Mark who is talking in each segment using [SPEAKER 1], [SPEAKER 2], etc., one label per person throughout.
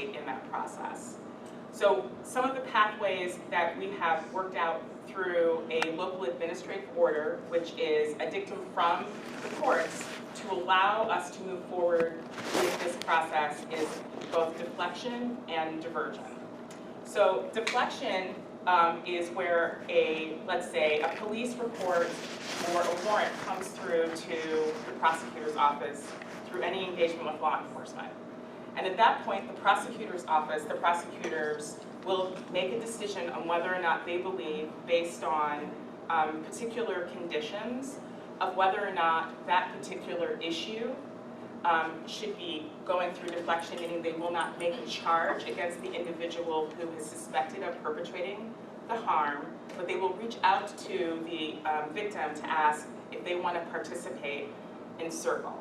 [SPEAKER 1] participate in that process. So some of the pathways that we have worked out through a local administrative order, which is a dictum from the courts to allow us to move forward with this process, is both deflection and diversion. So deflection is where let's say, a police report or a warrant comes through to the prosecutor's office through any engagement with law enforcement. And at that point, the prosecutor's office, the prosecutors, will make a decision on whether or not they believe, based on particular conditions, of whether or not that particular issue should be going through deflection, meaning they will not make a charge against the individual who is suspected of perpetrating the harm, but they will reach out to the victim to ask if they want to participate in CIRCLE.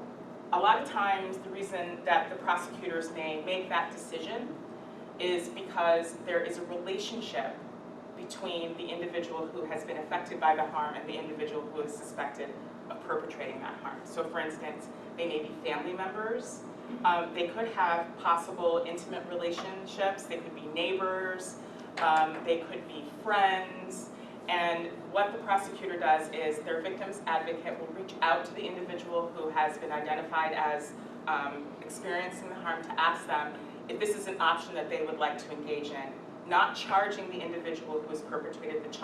[SPEAKER 1] A lot of times, the reason that the prosecutors may make that decision is because there is a relationship between the individual who has been affected by the harm and the individual who is suspected of perpetrating that harm. So for instance, they may be family members, they could have possible intimate relationships, they could be neighbors, they could be friends, and what the prosecutor does is their victim's advocate will reach out to the individual who has been identified as experiencing the harm to ask them if this is an option that they would like to engage in, not charging the individual who has perpetrated the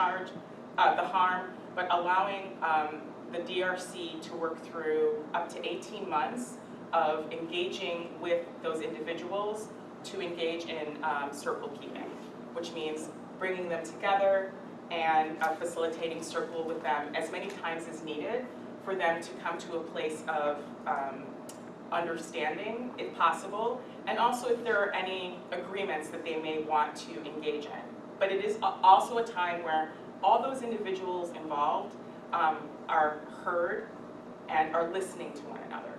[SPEAKER 1] harm, but allowing the DRC to work through up to 18 months of engaging with those individuals to engage in circle keeping, which means bringing them together and facilitating circle with them as many times as needed for them to come to a place of understanding, if possible, and also if there are any agreements that they may want to engage in. But it is also a time where all those individuals involved are heard and are listening to one another.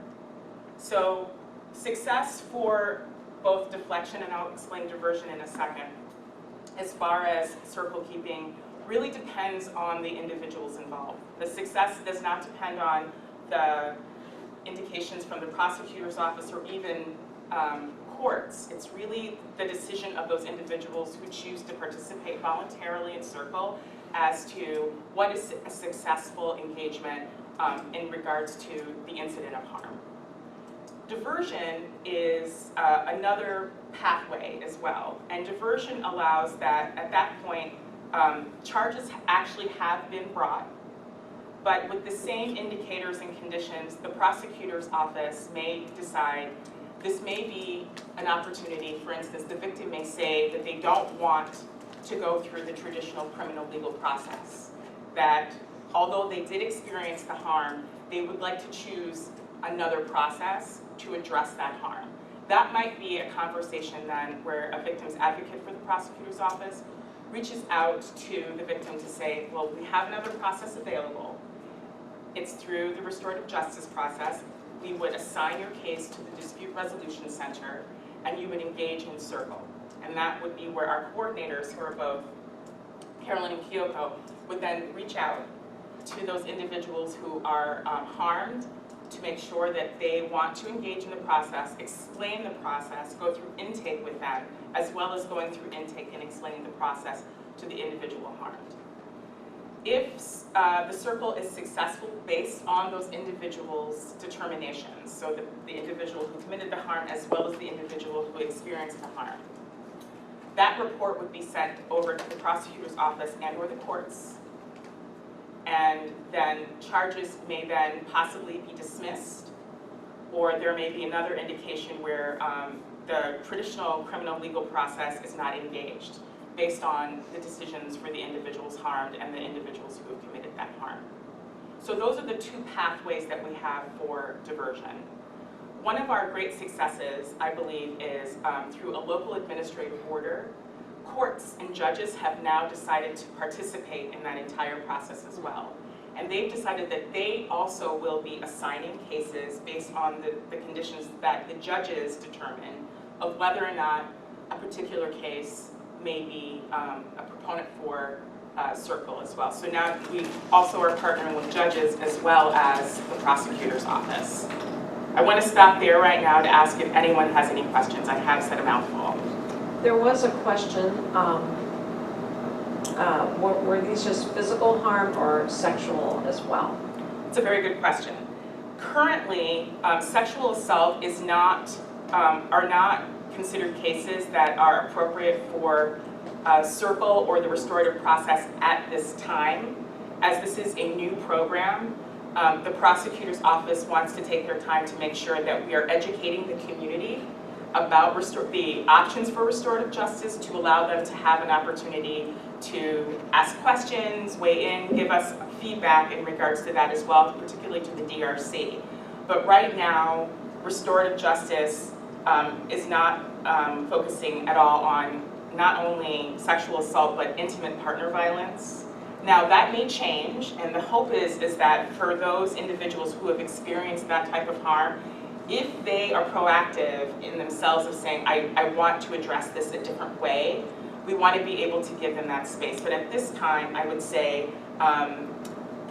[SPEAKER 1] So success for both deflection, and I'll explain diversion in a second, as far as circle keeping, really depends on the individuals involved. The success does not depend on the indications from the prosecutor's office or even courts. It's really the decision of those individuals who choose to participate voluntarily in circle as to what is a successful engagement in regards to the incident of harm. Diversion is another pathway as well, and diversion allows that at that point charges actually have been brought, but with the same indicators and conditions, the prosecutor's office may decide this may be an opportunity. For instance, the victim may say that they don't want to go through the traditional criminal legal process, that although they did experience the harm, they would like to choose another process to address that harm. That might be a conversation then where a victim's advocate for the prosecutor's office reaches out to the victim to say, well, we have another process available. It's through the restorative justice process. We would assign your case to the dispute resolution center, and you would engage in circle. And that would be where our coordinators, who are both Carolyn and Kyoko, would then reach out to those individuals who are harmed to make sure that they want to engage in the process, explain the process, go through intake with them, as well as going through intake and explaining the process to the individual harmed. If the circle is successful based on those individuals' determinations, so the individual who committed the harm as well as the individual who experienced the harm, that report would be sent over to the prosecutor's office and or the courts, and then charges may then possibly be dismissed, or there may be another indication where the traditional criminal legal process is not engaged based on the decisions for the individuals harmed and the individuals who have committed that harm. So those are the two pathways that we have for diversion. One of our great successes, I believe, is through a local administrative order. Courts and judges have now decided to participate in that entire process as well. And they've decided that they also will be assigning cases based on the conditions that the judges determine of whether or not a particular case may be a proponent for circle as well. So now we also are partnering with judges as well as the prosecutor's office. I want to stop there right now to ask if anyone has any questions. I have said a mouthful.
[SPEAKER 2] There was a question, were these just physical harm or sexual as well?
[SPEAKER 1] It's a very good question. Currently, sexual assault is not, are not considered cases that are appropriate for circle or the restorative process at this time. As this is a new program, the prosecutor's office wants to take their time to make sure that we are educating the community about the options for restorative justice, to allow them to have an opportunity to ask questions, weigh in, give us feedback in regards to that as well, particularly to the DRC. But right now, restorative justice is not focusing at all on not only sexual assault, but intimate partner violence. Now that may change, and the hope is that for those individuals who have experienced that type of harm, if they are proactive in themselves of saying, I want to address this a different way, we want to be able to give them that space. But at this time, I would say,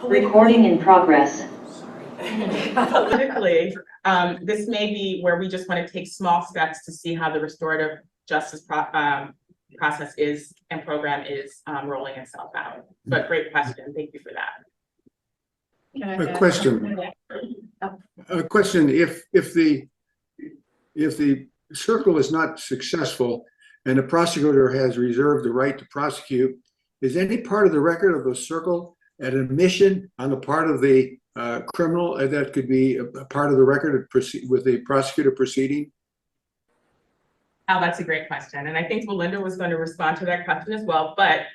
[SPEAKER 3] recording in progress.
[SPEAKER 1] Politically, this may be where we just want to take small steps to see how the restorative justice process is and program is rolling itself out. But great question, thank you for that.
[SPEAKER 4] A question. A question. If the circle is not successful and the prosecutor has reserved the right to prosecute, is any part of the record of the circle an admission on the part of the criminal that could be a part of the record with the prosecutor proceeding?
[SPEAKER 1] Oh, that's a great question. And I think Belinda was going to respond to that question as well. But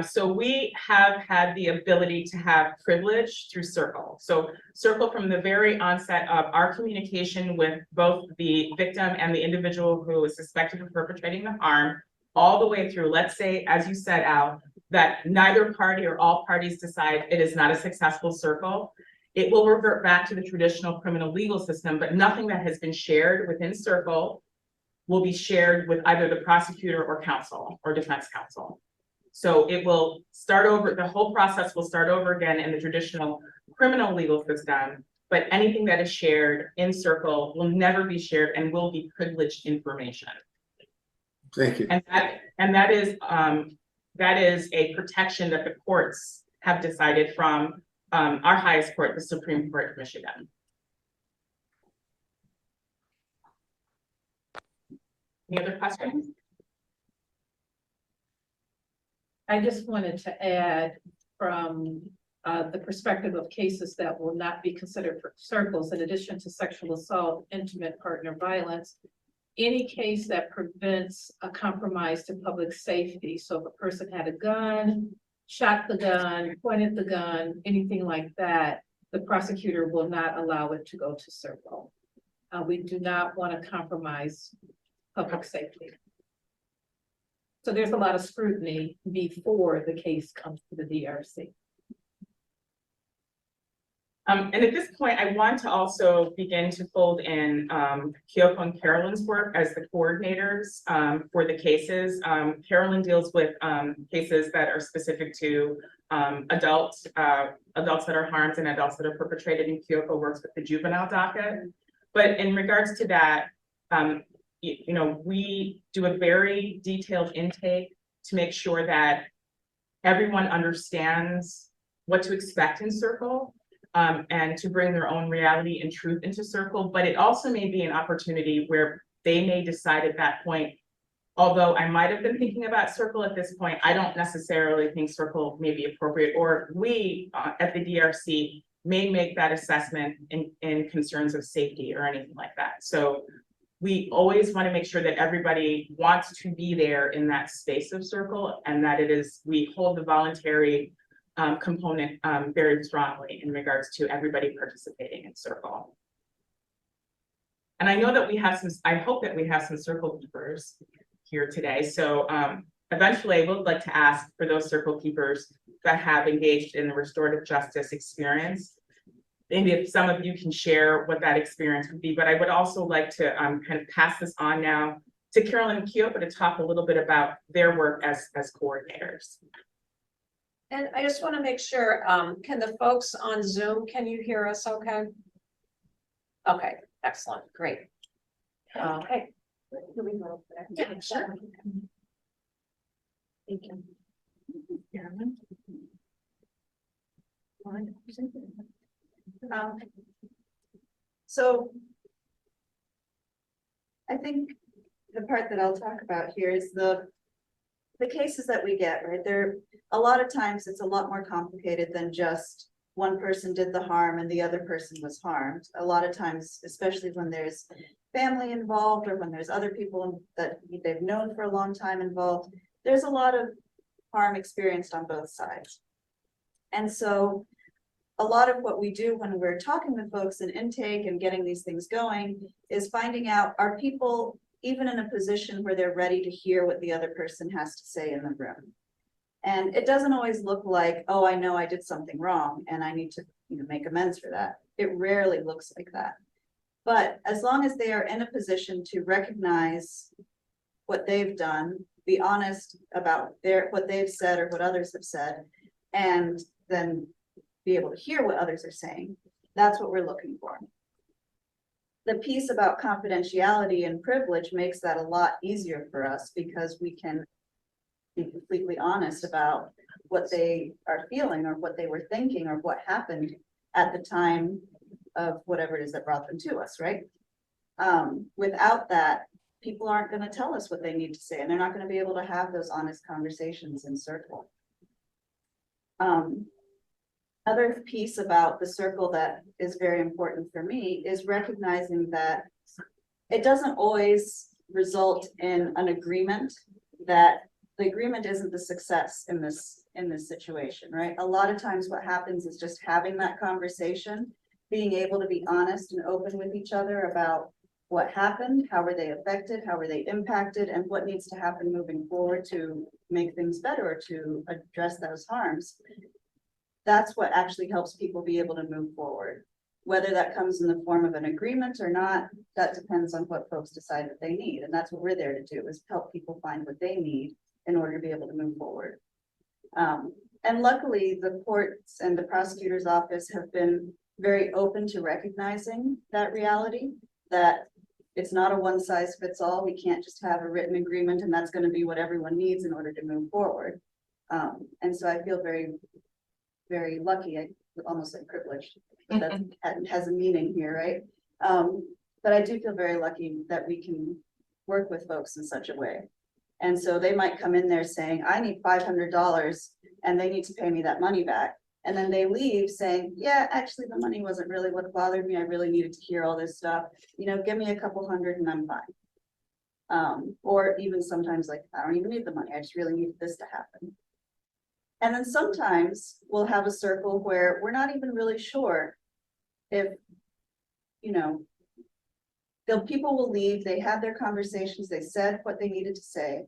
[SPEAKER 1] so we have had the ability to have privilege through Circle. So Circle, from the very onset of our communication with both the victim and the individual who is suspected of perpetrating the harm, all the way through, let's say, as you said, Al, that neither party or all parties decide it is not a successful Circle, it will revert back to the traditional criminal legal system, but nothing that has been shared within Circle will be shared with either the prosecutor or counsel or defense counsel. So it will start over, the whole process will start over again in the traditional criminal legal system, but anything that is shared in Circle will never be shared and will be privileged information.
[SPEAKER 4] Thank you.
[SPEAKER 1] And that is a protection that the courts have decided from our highest court, the Supreme Court of Michigan. Any other questions?
[SPEAKER 5] I just wanted to add, from the perspective of cases that will not be considered for circles, in addition to sexual assault, intimate partner violence, any case that prevents a compromise to public safety. So if a person had a gun, shot the gun, pointed the gun, anything like that, the prosecutor will not allow it to go to circle. We do not want to compromise public safety. So there's a lot of scrutiny before the case comes to the DRC.
[SPEAKER 1] And at this point, I want to also begin to fold in Kyoko and Carolyn's work as the coordinators for the cases. Carolyn deals with cases that are specific to adults that are harmed and adults that are perpetrated, and Kyoko works with the juvenile docket. But in regards to that, you know, we do a very detailed intake to make sure that everyone understands what to expect in Circle, and to bring their own reality and truth into Circle. But it also may be an opportunity where they may decide at that point, although I might have been thinking about Circle at this point, I don't necessarily think Circle may be appropriate, or we at the DRC may make that assessment in concerns of safety or anything like that. So we always want to make sure that everybody wants to be there in that space of Circle, and that it is, we hold the voluntary component very strongly in regards to everybody participating in Circle. And I know that we have some, I hope that we have some Circle keepers here today. So eventually I would like to ask for those Circle keepers that have engaged in the restorative justice experience, maybe if some of you can share what that experience would be. But I would also like to kind of pass this on now to Carolyn and Kyoko to talk a little bit about their work as coordinators.
[SPEAKER 2] And I just want to make sure, can the folks on Zoom, can you hear us okay? Okay, excellent, great. Okay, Do we go there?
[SPEAKER 5] Yeah, sure.
[SPEAKER 2] Thank you.
[SPEAKER 6] So I think the part that I'll talk about here is the cases that we get, right? There, a lot of times it's a lot more complicated than just one person did the harm and the other person was harmed. A lot of times, especially when there's family involved or when there's other people that they've known for a long time involved, there's a lot of harm experienced on both sides. And so a lot of what we do when we're talking with folks in intake and getting these things going is finding out, are people even in a position where they're ready to hear what the other person has to say in the room? And it doesn't always look like, oh, I know I did something wrong and I need to, make amends for that. It rarely looks like that. But as long as they are in a position to recognize what they've done, be honest about what they've said or what others have said, and then be able to hear what others are saying, that's what we're looking for. The piece about confidentiality and privilege makes that a lot easier for us because we can be completely honest about what they are feeling or what they were thinking or what happened at the time of whatever it is that brought them to us, right? Without that, people aren't going to tell us what they need to say, and they're not going to be able to have those honest conversations in circle. Other piece about the circle that is very important for me is recognizing that it doesn't always result in an agreement, that the agreement isn't the success in this situation, right? A lot of times what happens is just having that conversation, being able to be honest and open with each other about what happened, how were they affected, how were they impacted, and what needs to happen moving forward to make things better or to address those harms. That's what actually helps people be able to move forward. Whether that comes in the form of an agreement or not, that depends on what folks decide that they need. And that's what we're there to do, is help people find what they need in order to be able to move forward. And luckily, the courts and the prosecutor's office have been very open to recognizing that reality, that it's not a one size fits all. We can't just have a written agreement and that's going to be what everyone needs in order to move forward. And so I feel very, very lucky. I almost said privileged. That has a meaning here, right? But I do feel very lucky that we can work with folks in such a way. And so they might come in there saying, I need $500 and they need to pay me that money back. And then they leave saying, yeah, actually the money wasn't really what bothered me. I really needed to hear all this stuff. Give me a couple hundred and I'm fine. Or even sometimes like, I don't even need the money. I just really need this to happen. And then sometimes we'll have a circle where we're not even really sure if, people will leave, they had their conversations, they said what they needed to say,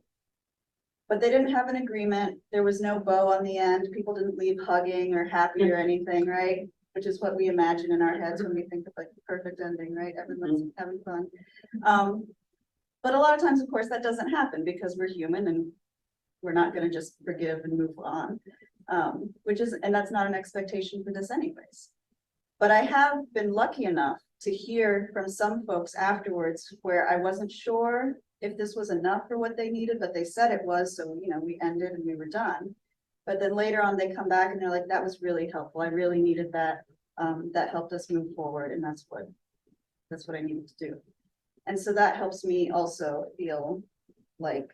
[SPEAKER 6] but they didn't have an agreement. There was no bow on the end. People didn't leave hugging or happy or anything, right? Which is what we imagine in our heads when we think of like the perfect ending, right? Everyone's having fun. But a lot of times, of course, that doesn't happen because we're human and we're not going to just forgive and move on, and that's not an expectation for this anyways. But I have been lucky enough to hear from some folks afterwards where I wasn't sure if this was enough for what they needed, but they said it was, so we ended and we were done. But then later on they come back and they're like, that was really helpful. I really needed that. That helped us move forward, and that's what I needed to do. And so that helps me also feel like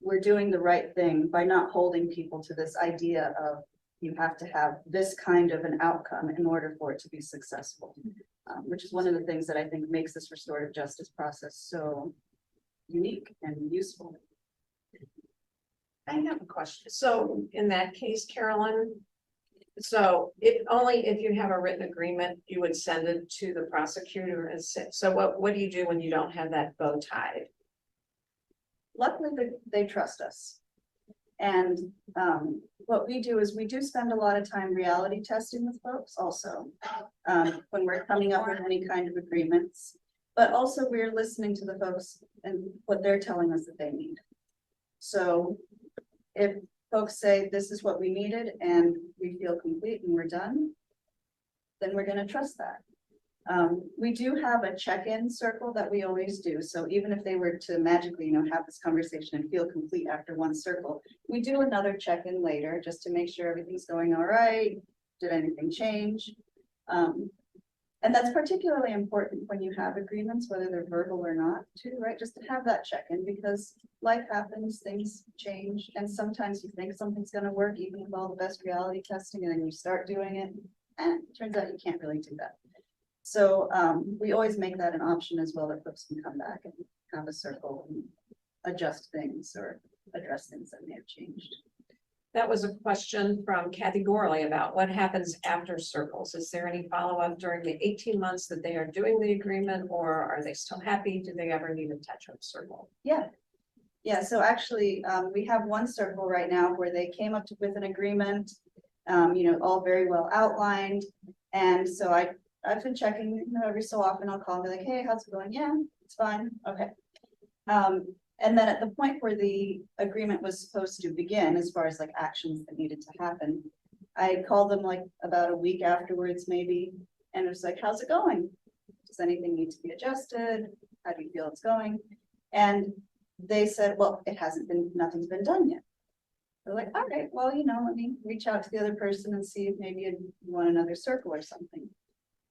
[SPEAKER 6] we're doing the right thing by not holding people to this idea of you have to have this kind of an outcome in order for it to be successful, which is one of the things that I think makes this restorative justice process so unique and useful.
[SPEAKER 2] I have a question. So in that case, Carolyn, so only if you have a written agreement, you would send it to the prosecutor and say, so what do you do when you don't have that bow tied?
[SPEAKER 6] Luckily, they trust us. And what we do is we do spend a lot of time reality testing with folks also when we're coming up with any kind of agreements, but also we're listening to the folks and what they're telling us that they need. So if folks say this is what we needed and we feel complete and we're done, then we're going to trust that. We do have a check-in circle that we always do. So even if they were to magically, have this conversation and feel complete after one circle, we do another check-in later just to make sure everything's going all right. Did anything change? And that's particularly important when you have agreements, whether they're verbal or not, too, right? Just to have that check-in because life happens, things change, and sometimes you think something's going to work even with all the best reality testing, and then you start doing it, and it turns out you can't really do that. So we always make that an option as well, that folks can come back and have a circle and adjust things or address things that may have changed.
[SPEAKER 2] That was a question from Kathy Gorley about what happens after circles. Is there any follow-up during the 18 months that they are doing the agreement, or are they still happy? Do they ever need a touch-up circle?
[SPEAKER 6] Yeah. Yeah, so actually, we have one circle right now where they came up with an agreement, all very well outlined. And so I've been checking, every so often I'll call and be like, hey, how's it going? Yeah, it's fine. Okay. And then at the point where the agreement was supposed to begin, as far as like actions that needed to happen, I called them like about a week afterwards, maybe, and it was like, how's it going? Does anything need to be adjusted? How do you feel it's going? And they said, well, nothing's been done yet. They're like, all right, well, let me reach out to the other person and see if maybe you want another circle or something.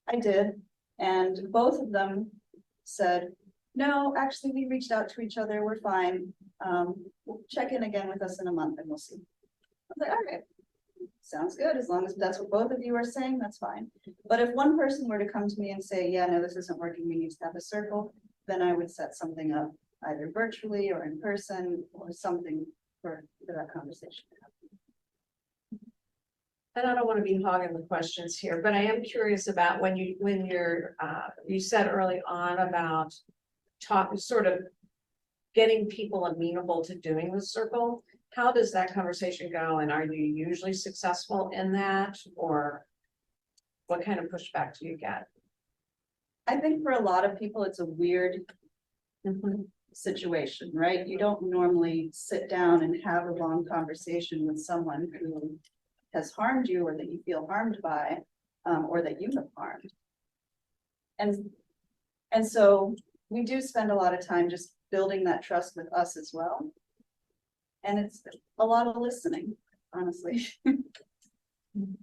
[SPEAKER 6] I did, and both of them said, no, actually, we reached out to each other. We're fine. We'll check in again with us in a month and we'll see. I was like, all right, sounds good. As long as that's what both of you are saying, that's fine. But if one person were to come to me and say, yeah, no, this isn't working, we need to have a circle, then I would set something up either virtually or in person or something for that conversation.
[SPEAKER 2] And I don't want to be hogging the questions here, but I am curious about when you're, you said early on about sort of getting people amenable to doing the circle. How does that conversation go? And are you usually successful in that, or what kind of pushback do you get?
[SPEAKER 6] I think for a lot of people, it's a weird situation, right? You don't normally sit down and have a long conversation with someone who has harmed you or that you feel harmed by, or that you have harmed. And so we do spend a lot of time just building that trust with us as well. And it's a lot of listening, honestly.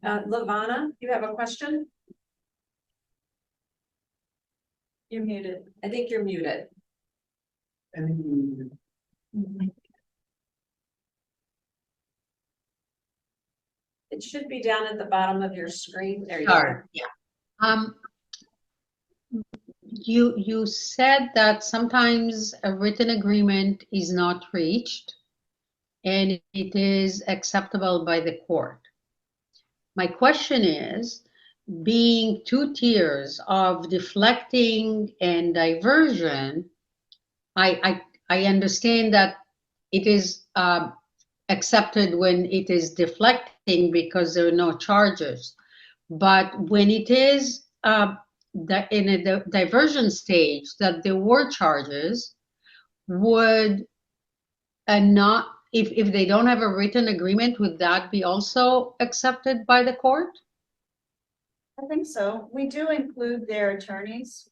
[SPEAKER 2] Lavana, you have a question?
[SPEAKER 6] You're muted.
[SPEAKER 2] I think you're muted. It should be down at the bottom of your screen. There you go.
[SPEAKER 7] Sure, yeah. You said that sometimes a written agreement is not reached and it is acceptable by the court. My question is, being two tiers of deflecting and diversion, I understand that it is accepted when it is deflecting because there are no charges. But when it is in a diversion stage that there were charges, would not, if they don't have a written agreement, would that be also accepted by the court?
[SPEAKER 6] I think so. We do include their attorneys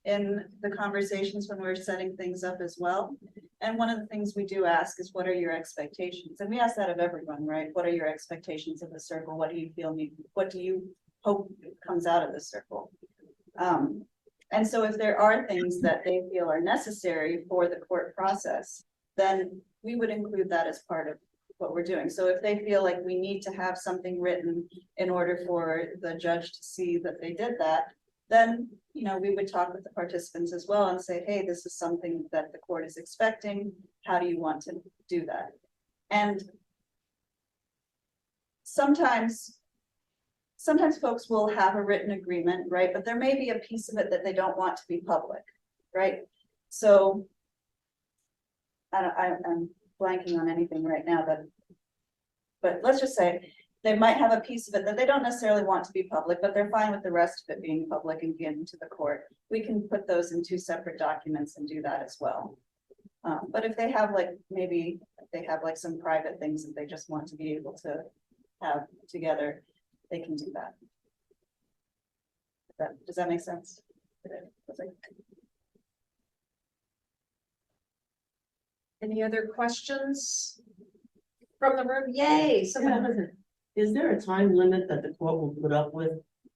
[SPEAKER 6] in the conversations when we're setting things up as well. And one of the things we do ask is, what are your expectations? And we ask that of everyone, right? What are your expectations of the circle? What do you feel what do you hope comes out of the circle? And so if there are things that they feel are necessary for the court process, then we would include that as part of what we're doing. So if they feel like we need to have something written in order for the judge to see that they did that, then, we would talk with the participants as well and say, hey, this is something that the court is expecting. How do you want to do that? And sometimes folks will have a written agreement, right? But there may be a piece of it that they don't want to be public, right? So I'm blanking on anything right now, but let's just say they might have a piece of it that they don't necessarily want to be public, but they're fine with the rest of it being public and getting to the court. We can put those in two separate documents and do that as well. But if they have maybe they have some private things that they just want to be able to have together, they can do that. Does that make sense?
[SPEAKER 2] Any other questions from the room? Yay, someone.
[SPEAKER 8] Is there a time limit that the court will put up with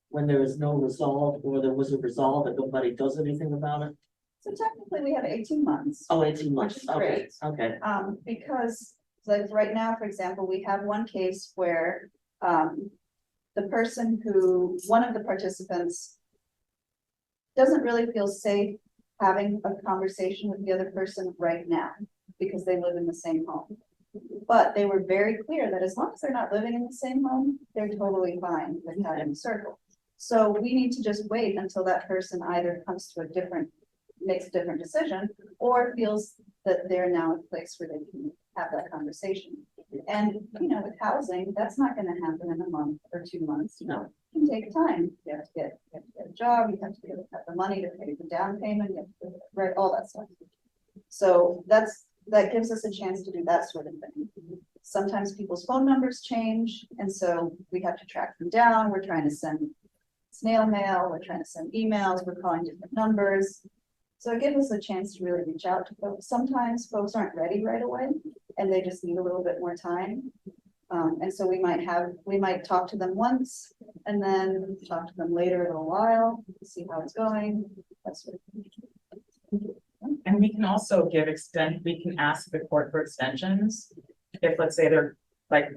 [SPEAKER 8] when there is no resolve or there was a resolve and nobody does anything about it?
[SPEAKER 6] So technically, we have 18 months.
[SPEAKER 8] Oh, 18 months,
[SPEAKER 6] Which is
[SPEAKER 8] okay,
[SPEAKER 6] great.
[SPEAKER 8] okay.
[SPEAKER 6] Because like right now, for example, we have one case where, one of the participants doesn't really feel safe having a conversation with the other person right now because they live in the same home. But they were very clear that as long as they're not living in the same home, they're totally fine with having a circle. So we need to just wait until that person either comes to makes a different decision or feels that they're now in a place where they can have that conversation. And, with housing, that's not gonna happen in a month or 2 months,
[SPEAKER 8] No.
[SPEAKER 6] It can take time. You have to get a job, you have to have the money to pay the down payment, you have to write all that stuff. So that gives us a chance to do that sort of thing. Sometimes people's phone numbers change, and so we have to track them down. We're trying to send snail mail, we're trying to send emails, we're calling different numbers. So it gives us a chance to really reach out to folks. Sometimes folks aren't ready right away, and they just need a little bit more time. And so we might talk to them once, and then talk to them later in a while, see how it's going. That's what.
[SPEAKER 1] And we can also we can ask the court for extensions. If, let's say, they're, like,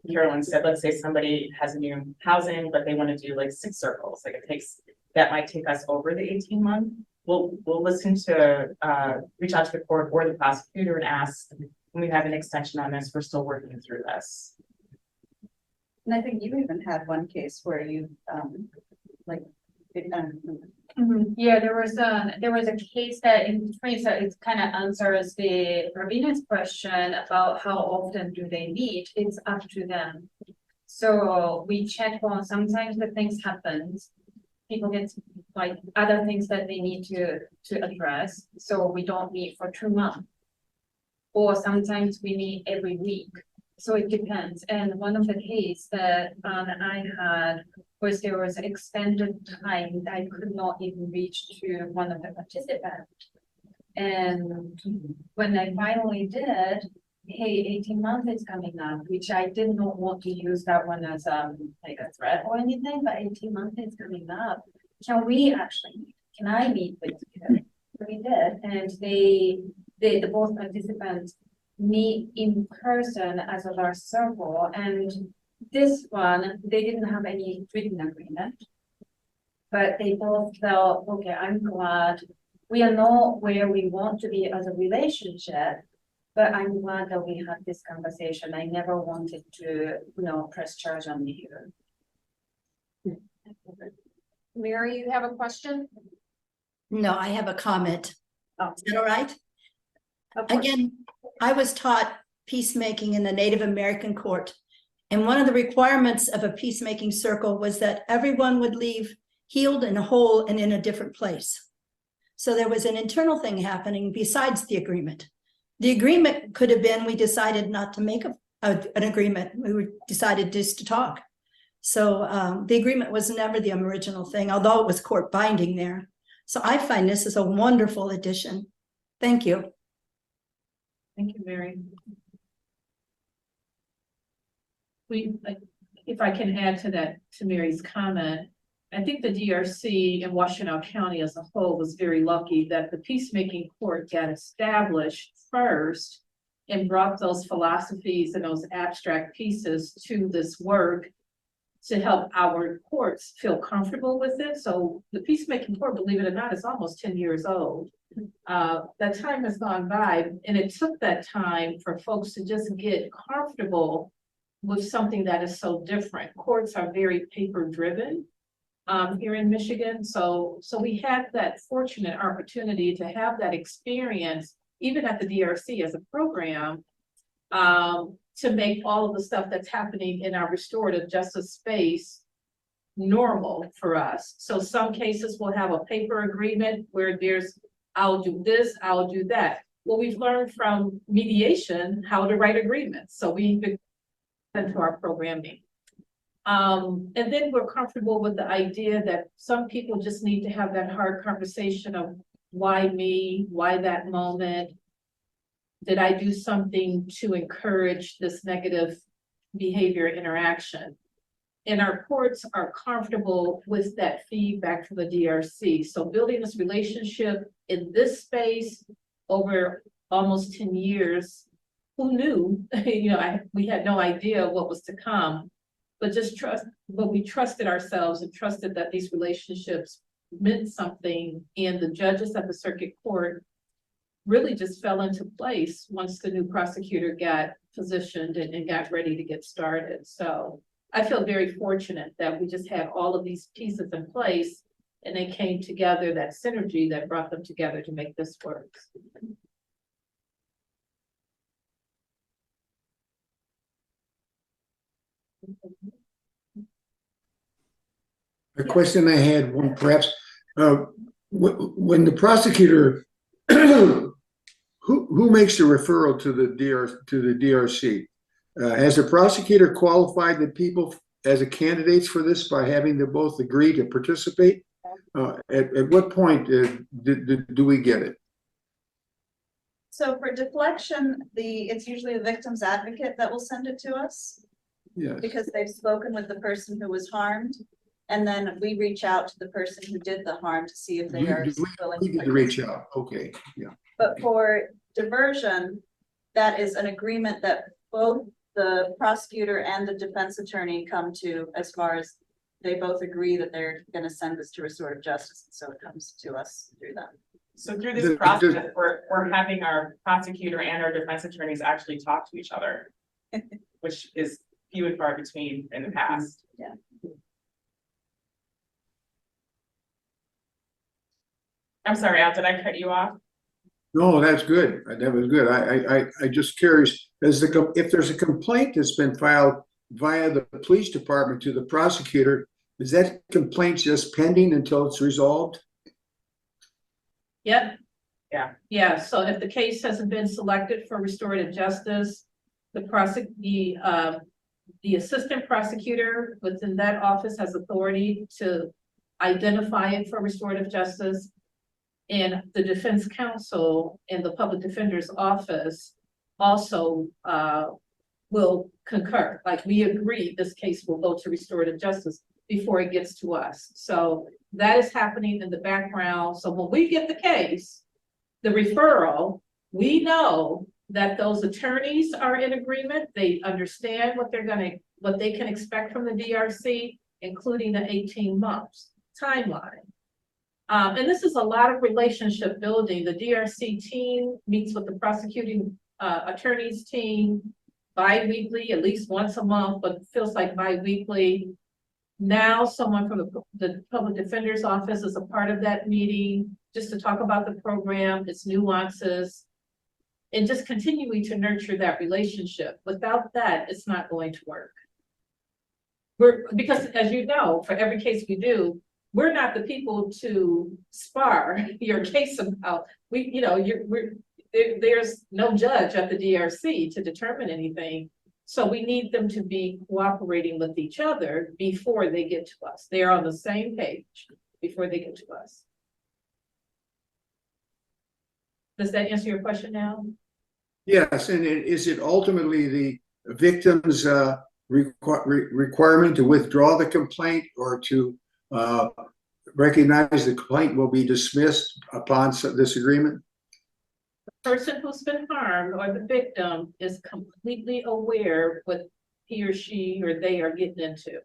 [SPEAKER 1] Carolyn said, let's say somebody has a new housing, but they want to do like 6 circles, that might take us over the 18-month. We'll listen to, reach out to the court or the prosecutor and ask, when we have an extension on this, we're still working through this.
[SPEAKER 6] And I think you even had one case where you,
[SPEAKER 9] Yeah, there was a case that in between, so it kind of answers the Ravina's question about how often do they meet. It's up to them. So we check on, sometimes the things happen. People get like other things that they need to address. So we don't meet for 2 months. Or sometimes we meet every week. So it depends. And one of the cases that I had was there was extended time that I could not even reach to one of the participants. And when I finally did, hey, 18 months is coming up, which I did not want to use that one as like a threat or anything, but 18 months is coming up. Can we actually meet? Can I meet with you? We did, and the both participants meet in person as a large circle, and this one, they didn't have any written agreement, but they both felt, okay, I'm glad we are not where we want to be as a relationship, but I'm glad that we had this conversation. I never wanted to, press charge on you.
[SPEAKER 2] Mary, you have a question?
[SPEAKER 10] No, I have a comment.
[SPEAKER 2] Oh.
[SPEAKER 10] Is that all right?
[SPEAKER 2] Of course.
[SPEAKER 10] Again, I was taught peacemaking in the Native American court. And one of the requirements of a peacemaking circle was that everyone would leave healed and whole and in a different place. So there was an internal thing happening besides the agreement. The agreement could have been, we decided not to make an agreement. We decided just to talk. So the agreement was never the original thing, although it was court binding there. So I find this is a wonderful addition. Thank you.
[SPEAKER 5] Thank you, Mary. If I can add to that, to Mary's comment, I think the DRC in Washtenaw County as a whole was very lucky that the peacemaking court got established first and brought those philosophies and those abstract pieces to this work to help our courts feel comfortable with it. So the peacemaking court, believe it or not, is almost 10 years old. That time has gone by, and it took that time for folks to just get comfortable with something that is so different. Courts are very paper driven here in Michigan. So we had that fortunate opportunity to have that experience, even at the DRC as a program, to make all of the stuff that's happening in our restorative justice space normal for us. So some cases will have a paper agreement where there's, I'll do this, I'll do that. Well, we've learned from mediation how to write agreements. So we've been into our programming. And then we're comfortable with the idea that some people just need to have that hard conversation of why me, why that moment? Did I do something to encourage this negative behavior interaction? And our courts are comfortable with that feedback from the DRC. So building this relationship in this space over almost 10 years, who knew? We had no idea what was to come, but we trusted ourselves and trusted that these relationships meant something. And the judges at the circuit court really just fell into place once the new prosecutor got positioned and got ready to get started. So I feel very fortunate that we just had all of these pieces in place and they came together, that synergy that brought them together to make this work.
[SPEAKER 4] A question I had, one perhaps, when the prosecutor, who makes the referral to the DRC? Has the prosecutor qualified the people as a candidates for this by having them both agree to participate? At what point do we get it?
[SPEAKER 6] So for deflection, it's usually the victim's advocate that will send it to us
[SPEAKER 4] Yes.
[SPEAKER 6] because they've spoken with the person who was harmed. And then we reach out to the person who did the harm to see if they are willing
[SPEAKER 4] We need to reach out. Okay, yeah.
[SPEAKER 6] But for diversion, that is an agreement that both the prosecutor and the defense attorney come to, as far as they both agree that they're gonna send this to restorative justice, so it comes to us through them.
[SPEAKER 1] So through this process, we're having our prosecutor and our defense attorneys actually talk to each other, which is few and far between in the past.
[SPEAKER 6] Yeah.
[SPEAKER 1] I'm sorry, Al, did I cut you off?
[SPEAKER 4] No, that's good. That was good. I just curious, if there's a complaint that's been filed via the police department to the prosecutor, is that complaint just pending until it's resolved?
[SPEAKER 5] Yep.
[SPEAKER 1] Yeah.
[SPEAKER 5] Yeah, so if the case hasn't been selected for restorative justice, the assistant prosecutor within that office has authority to identify it for restorative justice. And the defense counsel and the public defender's office also will concur. Like, we agree this case will go to restorative justice before it gets to us. So that is happening in the background. So when we get the case, the referral, we know that those attorneys are in agreement. They understand what they can expect from the DRC, including the 18 months timeline. And this is a lot of relationship building. The DRC team meets with the prosecuting attorneys team bi-weekly, at least once a month, but it feels like bi-weekly. Now someone from the public defender's office is a part of that meeting just to talk about the program, its nuances, and just continuing to nurture that relationship. Without that, it's not going to work. Because as you know, for every case we do, we're not the people to spar your case about. There's no judge at the DRC to determine anything. So we need them to be cooperating with each other before they get to us. They are on the same page before they get to us. Does that answer your question now?
[SPEAKER 4] Yes, and is it ultimately the victim's requirement to withdraw the complaint or to recognize the complaint will be dismissed upon this agreement?
[SPEAKER 5] The person who's been harmed or the victim is completely aware what he or she or they are getting into.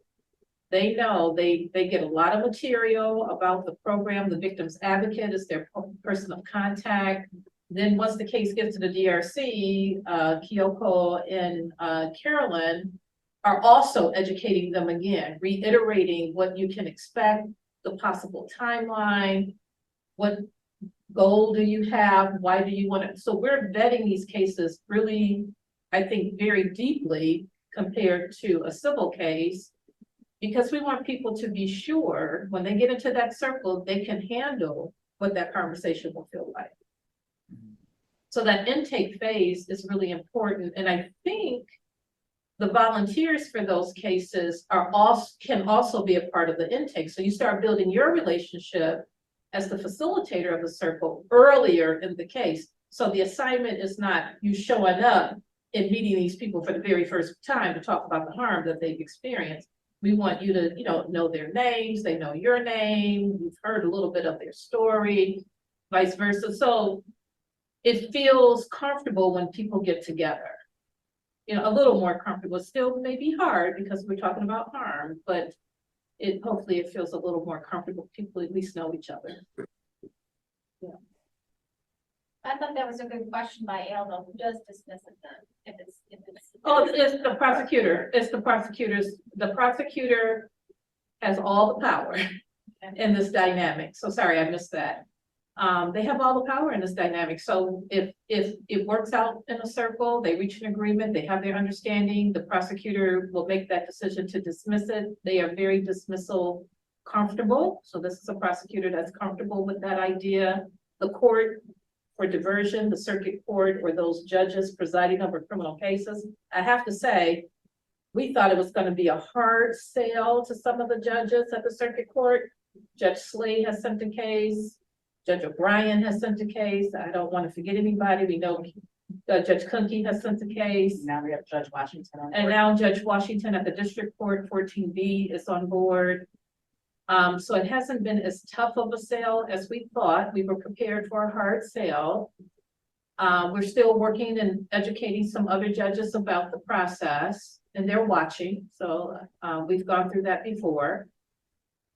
[SPEAKER 5] They know they get a lot of material about the program. The victim's advocate is their person of contact. Then once the case gets to the DRC, Kyoko and Carolyn are also educating them again, reiterating what you can expect, the possible timeline, what goal do you have, why do you want it? So we're vetting these cases really, I think, very deeply compared to a civil case, because we want people to be sure when they get into that circle, they can handle what that conversation will feel like. So that intake phase is really important. And I think the volunteers for those cases are also, can also be a part of the intake. So you start building your relationship as the facilitator of the circle earlier in the case. So the assignment is not you showing up and meeting these people for the very first time to talk about the harm that they've experienced. We want you to, know their names, they know your name, you've heard a little bit of their story, vice versa. So it feels comfortable when people get together. A little more comfortable. It still may be hard because we're talking about harm, but hopefully it feels a little more comfortable. People at least know each other.
[SPEAKER 9] I thought that was a good question by Aldo. Who does dismiss it then? If it's.
[SPEAKER 5] Oh, it's the prosecutor. It's the prosecutors. The prosecutor has all the power in this dynamic. So sorry, I missed that. They have all the power in this dynamic. So if it works out in a circle, they reach an agreement, they have their understanding, the prosecutor will make that decision to dismiss it. They are very dismissal comfortable. So this is a prosecutor that's comfortable with that idea. The court for diversion, the circuit court, or those judges presiding over criminal cases, I have to say, we thought it was going to be a hard sell to some of the judges at the circuit court. Judge Slade has sent a case. Judge O'Brien has sent a case. I don't want to forget anybody. We know Judge Kunke has sent a case.
[SPEAKER 1] Now we have Judge Washington on board.
[SPEAKER 5] And now Judge Washington at the district court, 14B, is on board. So it hasn't been as tough of a sale as we thought. We were prepared for a hard sale. We're still working and educating some other judges about the process, and they're watching. So we've gone through that before.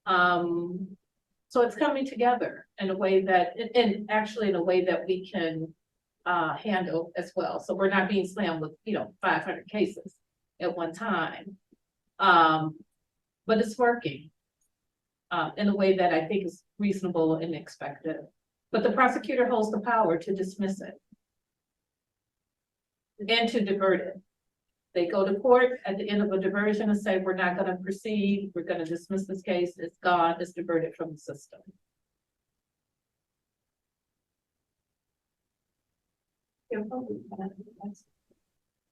[SPEAKER 5] So it's coming together in a way that, and actually in a way that we can handle as well. So we're not being slammed with, 500 cases at one time. But it's working in a way that I think is reasonable and expected. But the prosecutor holds the power to dismiss it and to divert it. They go to court at the end of a diversion and say, we're not going to proceed. We're going to dismiss this case. It's gone. It's diverted from the system.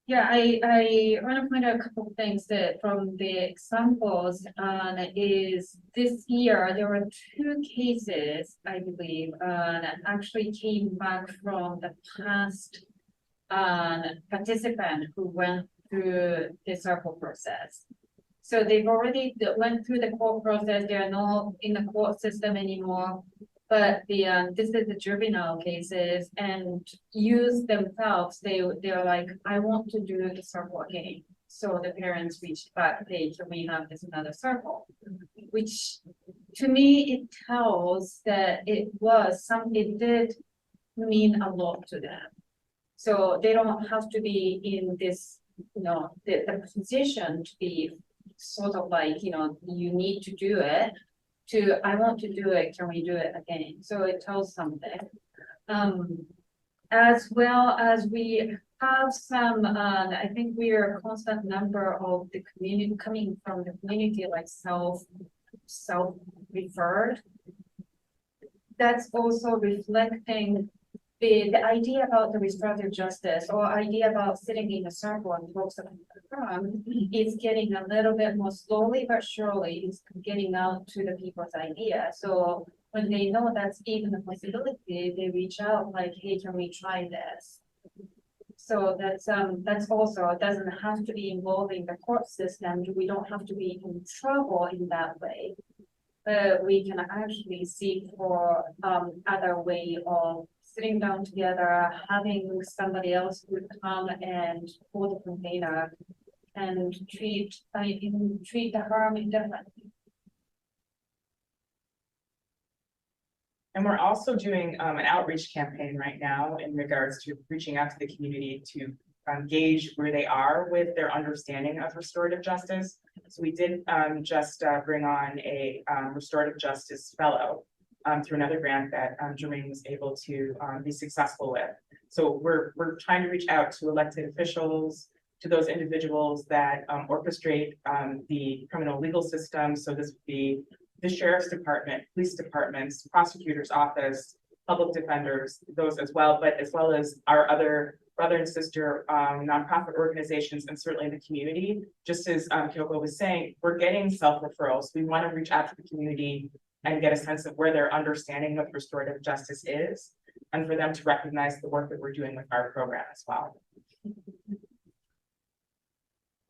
[SPEAKER 9] Yeah, I want to point out a couple of things that from the examples is this year there were 2 cases, I believe, that actually came back from the past participant who went through the circle process. So they've already went through the court process. They are not in the court system anymore. But this is the juvenile cases, and use themselves. They're like, I want to do the circle again. So the parents reached back, hey, can we have this another circle? Which to me it tells that it did mean a lot to them. So they don't have to be in this, the position to be sort of like, you need to do it. To I want to do it, can we do it again? So it tells something. As well as we have some, I think we are a constant number of the community coming from the community, like self-referred. That's also reflecting the idea about the restorative justice, or idea about sitting in a circle and talks about the crime is getting a little bit more slowly but surely is getting out to the people's idea. So when they know that's even a possibility, they reach out like, hey, can we try this? So that's also, it doesn't have to be involving the court system. We don't have to be in trouble in that way. But we can actually seek for other way of sitting down together, having somebody else who would come and hold the container and treat the harm indifferently.
[SPEAKER 1] And we're also doing an outreach campaign right now in regards to reaching out to the community to gauge where they are with their understanding of restorative justice. So we did just bring on a restorative justice fellow through another grant that Jermaine was able to be successful with. So we're trying to reach out to elected officials, to those individuals that orchestrate the criminal legal system. So this would be the sheriff's department, police departments, prosecutor's office, public defenders, those as well, but as well as our other brother and sister nonprofit organizations and certainly the community. Just as Kyoko was saying, we're getting self-referrals. We want to reach out to the community and get a sense of where their understanding of restorative justice is, and for them to recognize the work that we're doing with our program as well.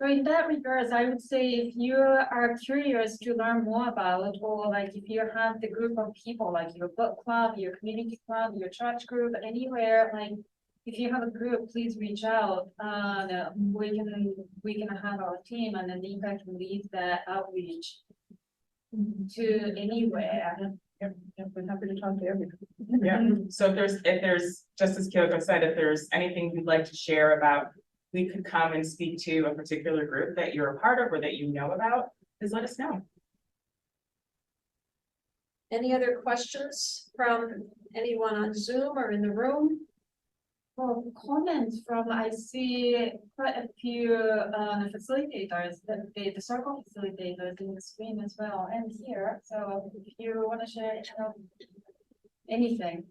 [SPEAKER 9] So in that regards, I would say if you are curious to learn more about, or like if you have the group of people, like your book club, your community club, your church group, anywhere, like if you have a group, please reach out. We can have our team and then Nika can lead that outreach to anywhere.
[SPEAKER 5] We're happy to talk to everyone.
[SPEAKER 1] Yeah, so if there's, just as Kyoko said, if there's anything you'd like to share about, we could come and speak to a particular group that you're a part of or that you know about, please let us know.
[SPEAKER 2] Any other questions from anyone on Zoom or in the room?
[SPEAKER 9] Well, comments from, I see quite a few facilitators, the circle facilitators in the screen as well, and here, so if you want to share anything.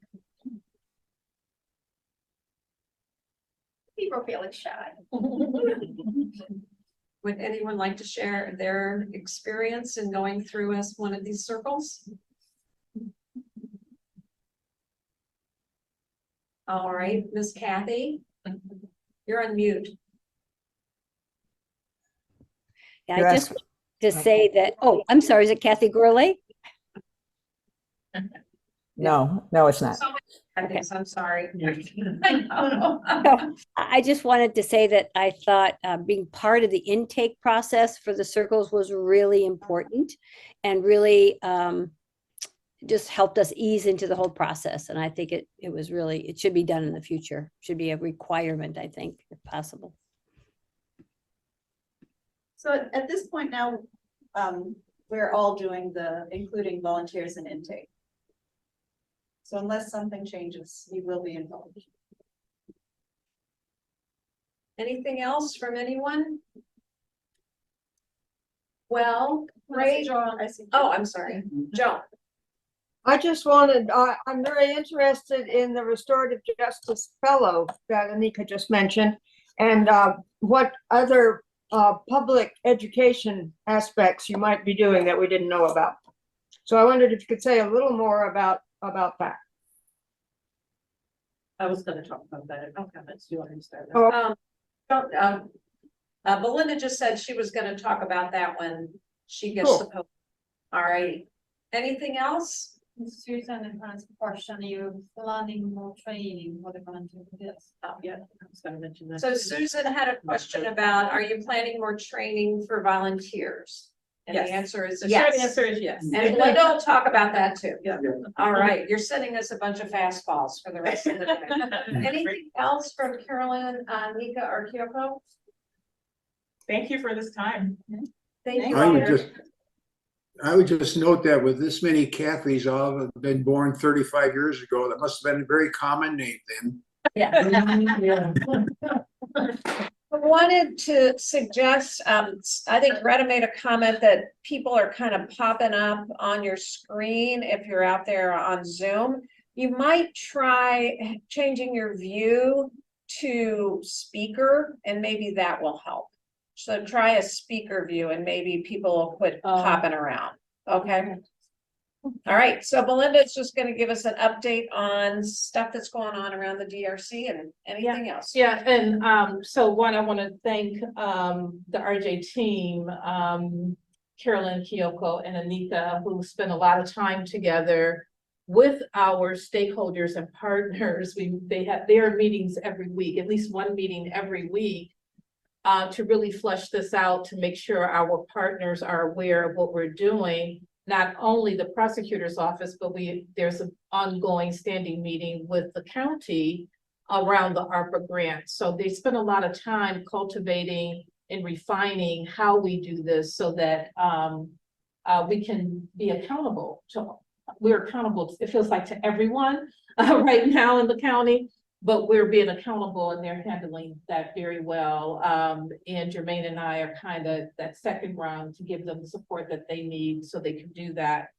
[SPEAKER 9] People feeling shy.
[SPEAKER 2] Would anyone like to share their experience in going through as one of these circles? All right, Miss Kathy, you're on mute.
[SPEAKER 11] Yeah, I just want to say that, oh, I'm sorry, is it Kathy Gurley?
[SPEAKER 12] No, it's not.
[SPEAKER 2] Okay, I'm sorry.
[SPEAKER 11] No, I just wanted to say that I thought being part of the intake process for the circles was really important and really just helped us ease into the whole process. And I think it should be done in the future. Should be a requirement, I think, if possible.
[SPEAKER 6] So at this point now, we're all doing including volunteers in intake. So unless something changes, you will be involved.
[SPEAKER 2] Anything else from anyone? Well, great. Oh, I'm sorry, Joan.
[SPEAKER 13] I just wanted, I'm very interested in the restorative justice fellow that Anika just mentioned, and what other public education aspects you might be doing that we didn't know about. So I wondered if you could say a little more about that.
[SPEAKER 5] I was gonna talk about that in comments. You want me to start?
[SPEAKER 2] Belinda just said she was gonna talk about that when she gets
[SPEAKER 13] Cool.
[SPEAKER 2] the post. All right, anything else?
[SPEAKER 9] Susan has a question, you planning more training for the volunteer for this?
[SPEAKER 5] Oh, yeah, I was gonna mention that.
[SPEAKER 2] So Susan had a question about, are you planning more training for volunteers? And the
[SPEAKER 5] Yes.
[SPEAKER 2] answer is
[SPEAKER 5] The
[SPEAKER 2] yes.
[SPEAKER 5] short answer is yes.
[SPEAKER 2] And Belinda will talk about that too.
[SPEAKER 5] Yeah.
[SPEAKER 2] All right, you're sending us a bunch of fastballs for the rest of the day. Anything else from Carolyn, Nika, or Kyoko?
[SPEAKER 1] Thank you for this time.
[SPEAKER 2] Thank you.
[SPEAKER 4] I would just note that with this many Kathys, all have been born 35 years ago, that must have been a very common name then.
[SPEAKER 2] I wanted to suggest, I think Greta made a comment that people are kind of popping up on your screen if you're out there on Zoom. You might try changing your view to speaker and maybe that will help. So try a speaker view and maybe people will quit popping around, okay? All right, so Belinda's just gonna give us an update on stuff that's going on around the DRC and anything else.
[SPEAKER 5] Yeah, and so one, I want to thank the RJ team, Carolyn, Kyoko, and Anika, who spent a lot of time together with our stakeholders and partners. They have their meetings every week, at least one meeting every week, to really flesh this out, to make sure our partners are aware of what we're doing. Not only the prosecutor's office, but there's an ongoing standing meeting with the county around the ARPA grant. So they spend a lot of time cultivating and refining how we do this so that we can be accountable to, we're accountable, it feels like to everyone right now in the county, but we're being accountable and they're handling that very well. And Jermaine and I are kind of that second round to give them the support that they need so they can do that.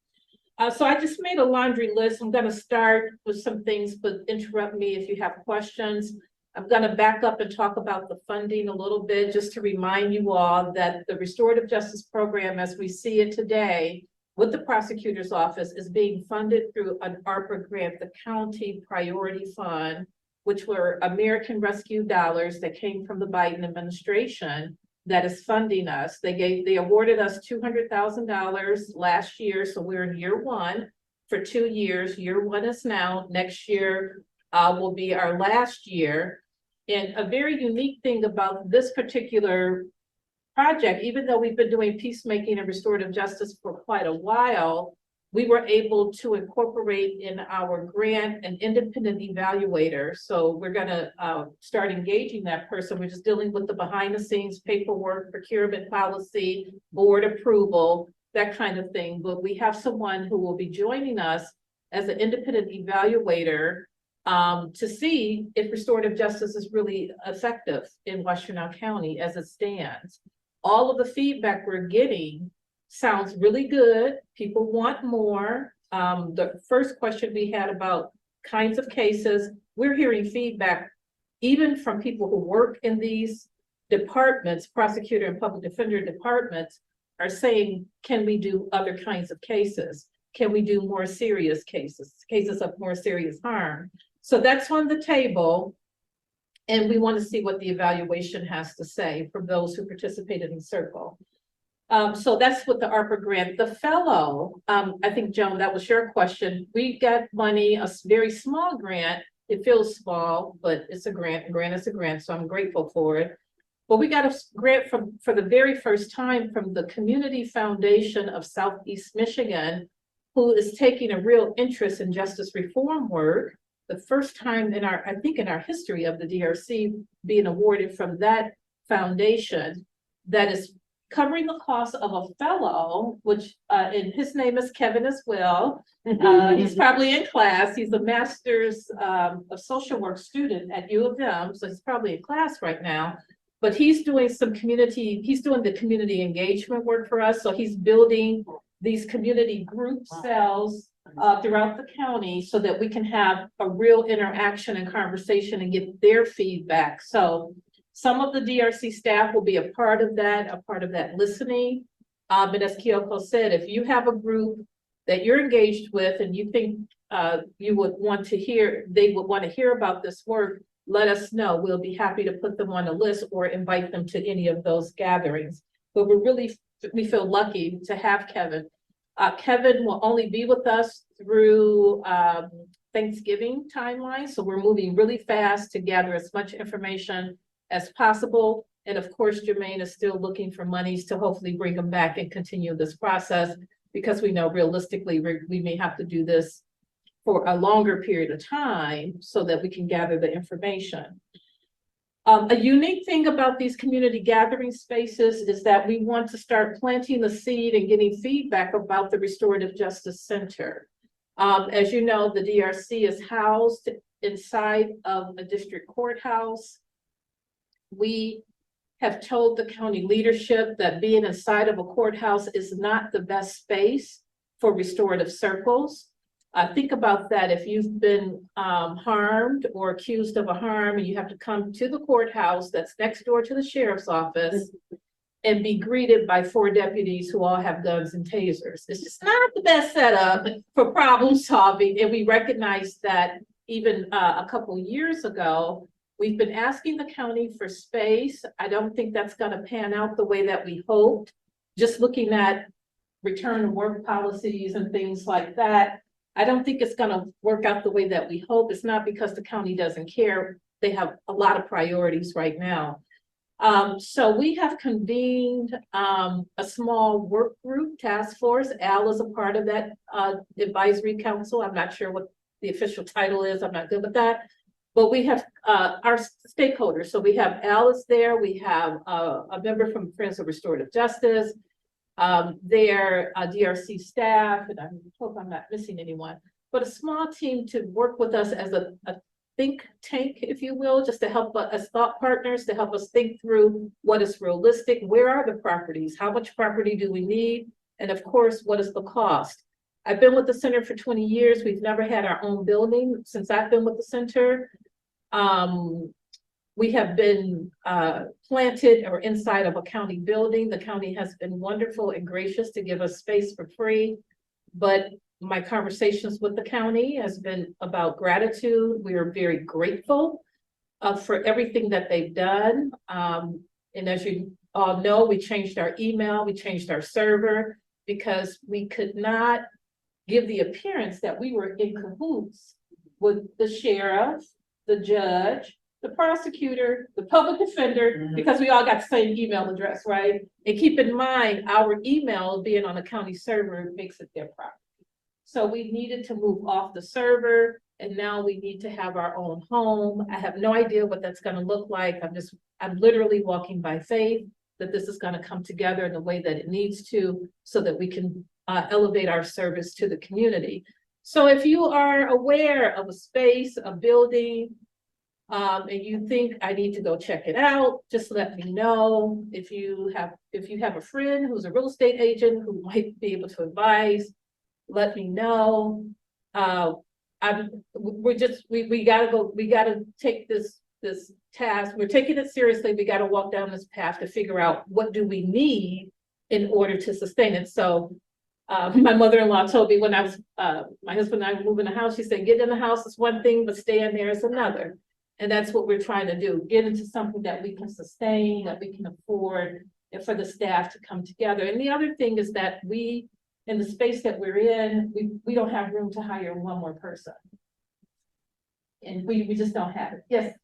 [SPEAKER 5] So I just made a laundry list. I'm gonna start with some things, but interrupt me if you have questions. I'm gonna back up and talk about the funding a little bit, just to remind you all that the Restorative Justice Program, as we see it today, with the prosecutor's office, is being funded through an ARPA grant, the County Priority Fund, which were American Rescue dollars that came from the Biden administration that is funding us. They awarded us $200,000 last year, so we're in year one for 2 years. Year one is now. Next year will be our last year. And a very unique thing about this particular project, even though we've been doing peacemaking and restorative justice for quite a while, we were able to incorporate in our grant an independent evaluator. So we're gonna start engaging that person. We're just dealing with the behind the scenes paperwork, procurement policy, board approval, that kind of thing. But we have someone who will be joining us as an independent evaluator to see if restorative justice is really effective in Washtenaw County as it stands. All of the feedback we're getting sounds really good. People want more. The first question we had about kinds of cases, we're hearing feedback even from people who work in these departments, prosecutor and public defender departments, are saying, can we do other kinds of cases? Can we do more serious cases, cases of more serious harm? So that's on the table. And we want to see what the evaluation has to say from those who participated in Circle. So that's what the ARPA grant. The fellow, I think, Joan, that was your question. We got money, a very small grant. It feels small, but it's a grant. A grant is a grant, so I'm grateful for it. But we got a grant for the very first time from the Community Foundation of Southeast Michigan, who is taking a real interest in justice reform work. The first time in our, I think in our history of the DRC being awarded from that foundation that is covering the cost of a fellow, which and his name is Kevin as well. He's probably in class. He's a master's of social work student at U of M, so he's probably in class right now. But he's doing some community, he's doing the community engagement work for us. So he's building these community group cells throughout the county so that we can have a real interaction and conversation and get their feedback. So some of the DRC staff will be a part of that listening. But as Kyoko said, if you have a group that you're engaged with and you think you would want to hear, they would want to hear about this work, let us know. We'll be happy to put them on a list or invite them to any of those gatherings. But we feel lucky to have Kevin. Kevin will only be with us through Thanksgiving timeline. So we're moving really fast to gather as much information as possible. And of course, Jermaine is still looking for monies to hopefully bring them back and continue this process, because we know realistically we may have to do this for a longer period of time so that we can gather the information. A unique thing about these community gathering spaces is that we want to start planting the seed and getting feedback about the Restorative Justice Center. As you know, the DRC is housed inside of a district courthouse. We have told the county leadership that being inside of a courthouse is not the best space for restorative circles. Think about that. If you've been harmed or accused of a harm and you have to come to the courthouse that's next door to the sheriff's office and be greeted by 4 deputies who all have guns and tasers. It's just not the best setup for problem solving. And we recognize that even a couple years ago. We've been asking the county for space. I don't think that's going to pan out the way that we hoped. Just looking at return to work policies and things like that, I don't think it's going to work out the way that we hope. It's not because the county doesn't care. They have a lot of priorities right now. So we have convened a small work group task force. Al is a part of that advisory council. I'm not sure what the official title is. I'm not good with that. But we have our stakeholders. So we have Alice there. We have a member from Friends of Restorative Justice, their DRC staff, and I hope I'm not missing anyone, but a small team to work with us as a think tank, if you will, just to help us as thought partners, to help us think through what is realistic, where are the properties, how much property do we need, and of course, what is the cost? I've been with the center for 20 years. We've never had our own building since I've been with the center. We have been planted or inside of a county building. The county has been wonderful and gracious to give us space for free. But my conversations with the county has been about gratitude. We are very grateful for everything that they've done. And as you all know, we changed our email, we changed our server because we could not give the appearance that we were in cahoots with the sheriff, the judge, the prosecutor, the public defender, because we all got the same email address, right? And keep in mind, our email being on the county server makes it their property. So we needed to move off the server, and now we need to have our own home. I have no idea what that's gonna look like. I'm literally walking by faith that this is gonna come together in the way that it needs to, so that we can elevate our service to the community. So if you are aware of a space, a building, and you think I need to go check it out, just let me know. If you have a friend who's a real estate agent who might be able to advise, let me know. We gotta take this task. We're taking it seriously. We gotta walk down this path to figure out what do we need in order to sustain it. So my mother-in-law told me when I was, my husband and I were moving the house, she said, get in the house is one thing, but staying there is another. And that's what we're trying to do, get into something that we can sustain, that we can afford, and for the staff to come together. And the other thing is that we, in the space that we're in, we don't have room to hire one more person. And we just don't have it. Yes.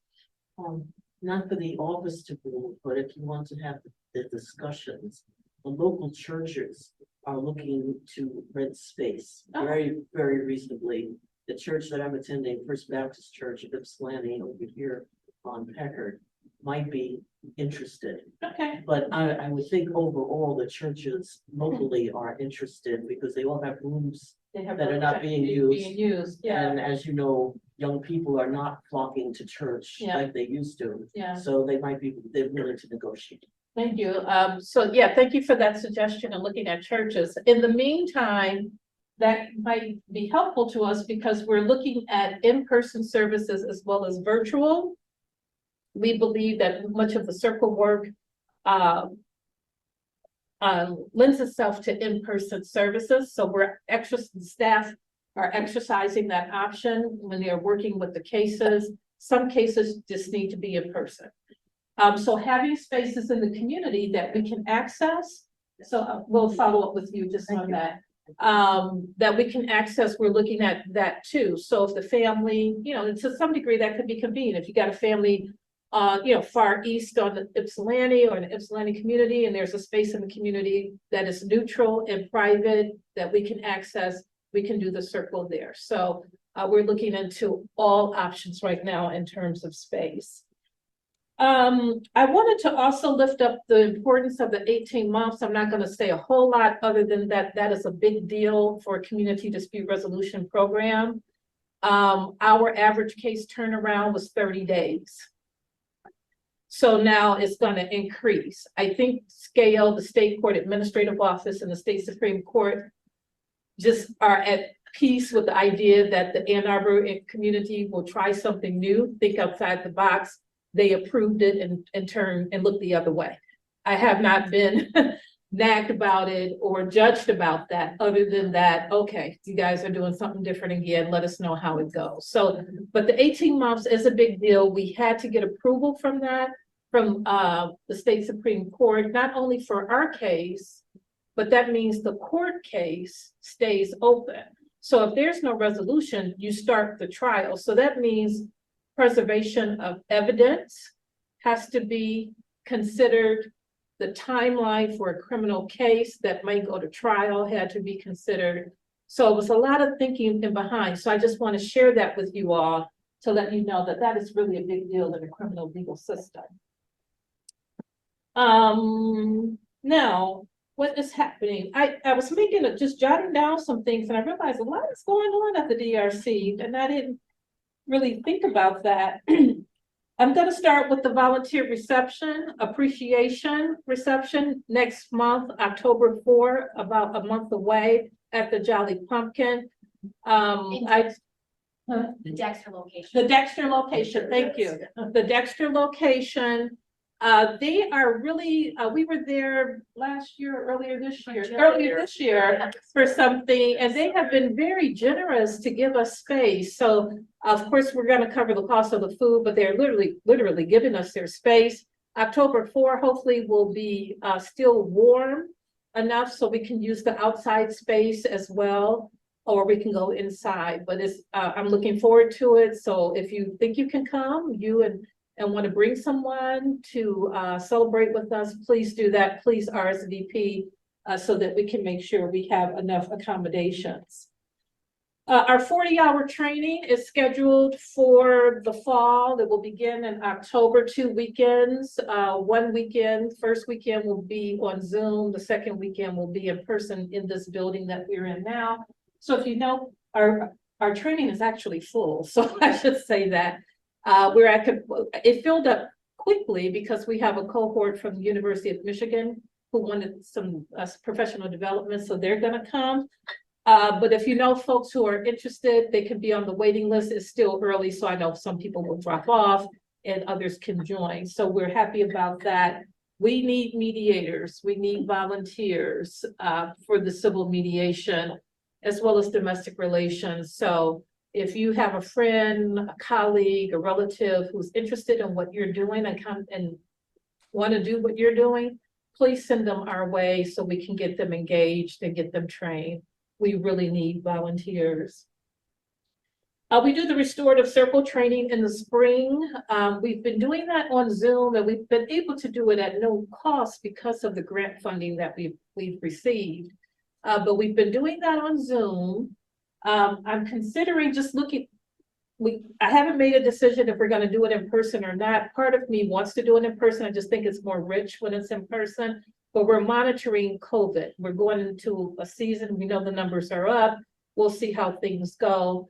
[SPEAKER 8] Not for the office to rule, but if you want to have the discussions, the local churches are looking to rent space very, very reasonably. The church that I'm attending, First Baptist Church of Ypsilanti over here on Peckard, might be interested.
[SPEAKER 5] Okay.
[SPEAKER 8] But I would think overall the churches locally are interested because they all have rooms
[SPEAKER 5] They have
[SPEAKER 8] that are not being used.
[SPEAKER 5] Yeah.
[SPEAKER 8] And as you know, young people are not flocking to church
[SPEAKER 5] Yeah.
[SPEAKER 8] like they used to.
[SPEAKER 5] Yeah.
[SPEAKER 8] So they're willing to negotiate.
[SPEAKER 5] Thank you. So yeah, thank you for that suggestion and looking at churches. In the meantime, that might be helpful to us because we're looking at in-person services as well as virtual. We believe that much of the circle work lends itself to in-person services. So staff are exercising that option when they're working with the cases. Some cases just need to be in person. So having spaces in the community that we can access. So we'll follow up with you just on that. That we can access, we're looking at that too. So if the family, to some degree that could be convenient. If you got a family, far east on the Ypsilanti or in the Ypsilanti community, and there's a space in the community that is neutral and private that we can access, we can do the circle there. So we're looking into all options right now in terms of space. I wanted to also lift up the importance of the 18 months. I'm not going to say a whole lot other than that is a big deal for a community dispute resolution program. Our average case turnaround was 30 days. So now it's going to increase. I think scale, the state court administrative office and the state Supreme Court just are at peace with the idea that the Ann Arbor community will try something new, think outside the box. They approved it and turned and looked the other way. I have not been nagged about it or judged about that, other than that, okay, you guys are doing something different again, let us know how it goes. So, but the 18 months is a big deal. We had to get approval from that, from the state Supreme Court, not only for our case, but that means the court case stays open. So if there's no resolution, you start the trial. So that means preservation of evidence has to be considered. The timeline for a criminal case that might go to trial had to be considered. So it was a lot of thinking in behind. So I just want to share that with you all to let you know that that is really a big deal in the criminal legal system. Now, what is happening? I was just jotting down some things, and I realized a lot is going on at the DRC, and I didn't really think about that. I'm going to start with the volunteer reception, appreciation reception next month, October 4, about a month away. at the Jolly Pumpkin.
[SPEAKER 9] The Dexter location.
[SPEAKER 5] The Dexter location, thank you. The Dexter location, they are really, we were there earlier this year for something, and they have been very generous to give us space. So of course, we're gonna cover the cost of the food, but they're literally giving us their space. October 4, hopefully will be still warm enough so we can use the outside space as well, or we can go inside, but it's, I'm looking forward to it. So if you think you can come, and want to bring someone to celebrate with us, please do that. Please RSVP so that we can make sure we have enough accommodations. Our 40-hour training is scheduled for the fall. It will begin in October, 2 weekends. One weekend, first weekend will be on Zoom. The second weekend will be in person in this building that we're in now. So if you know, our training is actually full, so I should say that. It filled up quickly because we have a cohort from the University of Michigan who wanted some professional development, so they're gonna come. But if you know folks who are interested, they can be on the waiting list. It's still early, so I know some people will drop off and others can join. So we're happy about that. We need mediators, we need volunteers for the civil mediation, as well as domestic relations. So if you have a friend, a colleague, a relative who's interested in what you're doing and want to do what you're doing, please send them our way so we can get them engaged and get them trained. We really need volunteers. We do the restorative circle training in the spring. We've been doing that on Zoom, and we've been able to do it at no cost because of the grant funding that we've received. But we've been doing that on Zoom. I'm considering just looking, I haven't made a decision if we're going to do it in person or not. Part of me wants to do it in person. I just think it's more rich when it's in person, but we're monitoring COVID. We're going into a season. We know the numbers are up. We'll see how things go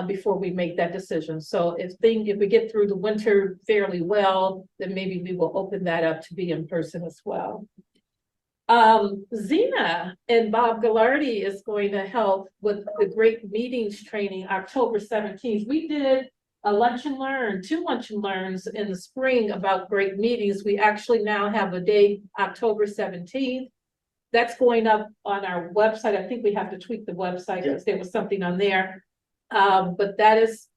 [SPEAKER 5] before we make that decision. So if we get through the winter fairly well, then maybe we will open that up to be in person as well. Zena and Bob Gallardi is going to help with the Great Meetings training October 17th. We did a lunch and learn, 2 lunch and learns in the spring about great meetings. We actually now have a date, October 17th. That's going up on our website. I think we have to tweak the website because there was something on there. But that is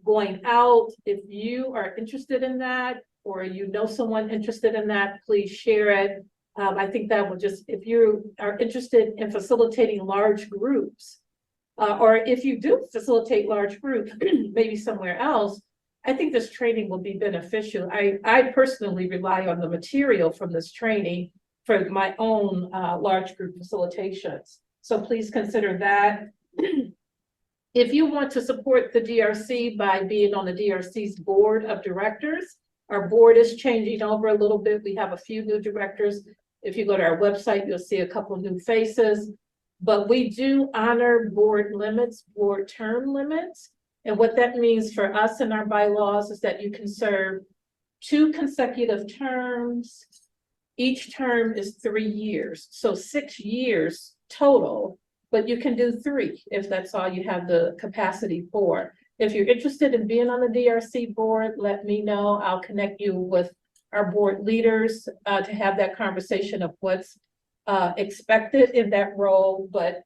[SPEAKER 5] going out. If you are interested in that, or you know someone interested in that, please share it. I think that will just, if you are interested in facilitating large groups, or if you do facilitate large groups, maybe somewhere else, I think this training will be beneficial. I personally rely on the material from this training for my own large group facilitations. So please consider that. If you want to support the DRC by being on the DRC's board of directors, our board is changing over a little bit. We have a few new directors. If you go to our website, you'll see a couple of new faces, but we do honor board limits, board term limits. And what that means for us in our bylaws is that you can serve 2 consecutive terms. Each term is 3 years, so 6 years total, but you can do 3 if that's all you have the capacity for. If you're interested in being on the DRC board, let me know. I'll connect you with our board leaders to have that conversation of what's expected in that role. But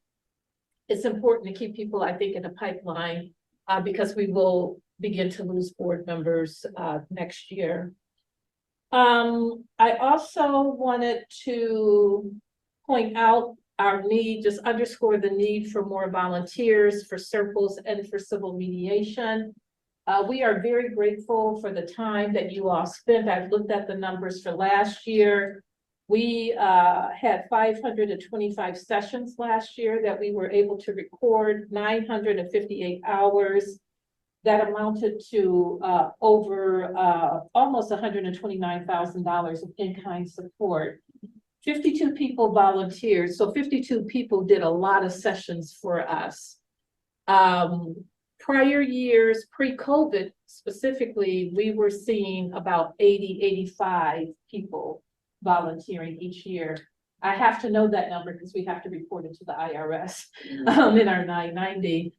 [SPEAKER 5] it's important to keep people, I think, in the pipeline because we will begin to lose board members next year. I also wanted to point out our need, just underscore the need for more volunteers for circles and for civil mediation. We are very grateful for the time that you all spent. I've looked at the numbers for last year. We had 525 sessions last year that we were able to record, 958 hours. That amounted to over almost $129,000 of in-kind support. 52 people volunteered, so 52 people did a lot of sessions for us. Prior years, pre-COVID specifically, we were seeing about 80, 85 people volunteering each year. I have to know that number because we have to report it to the IRS in our 990.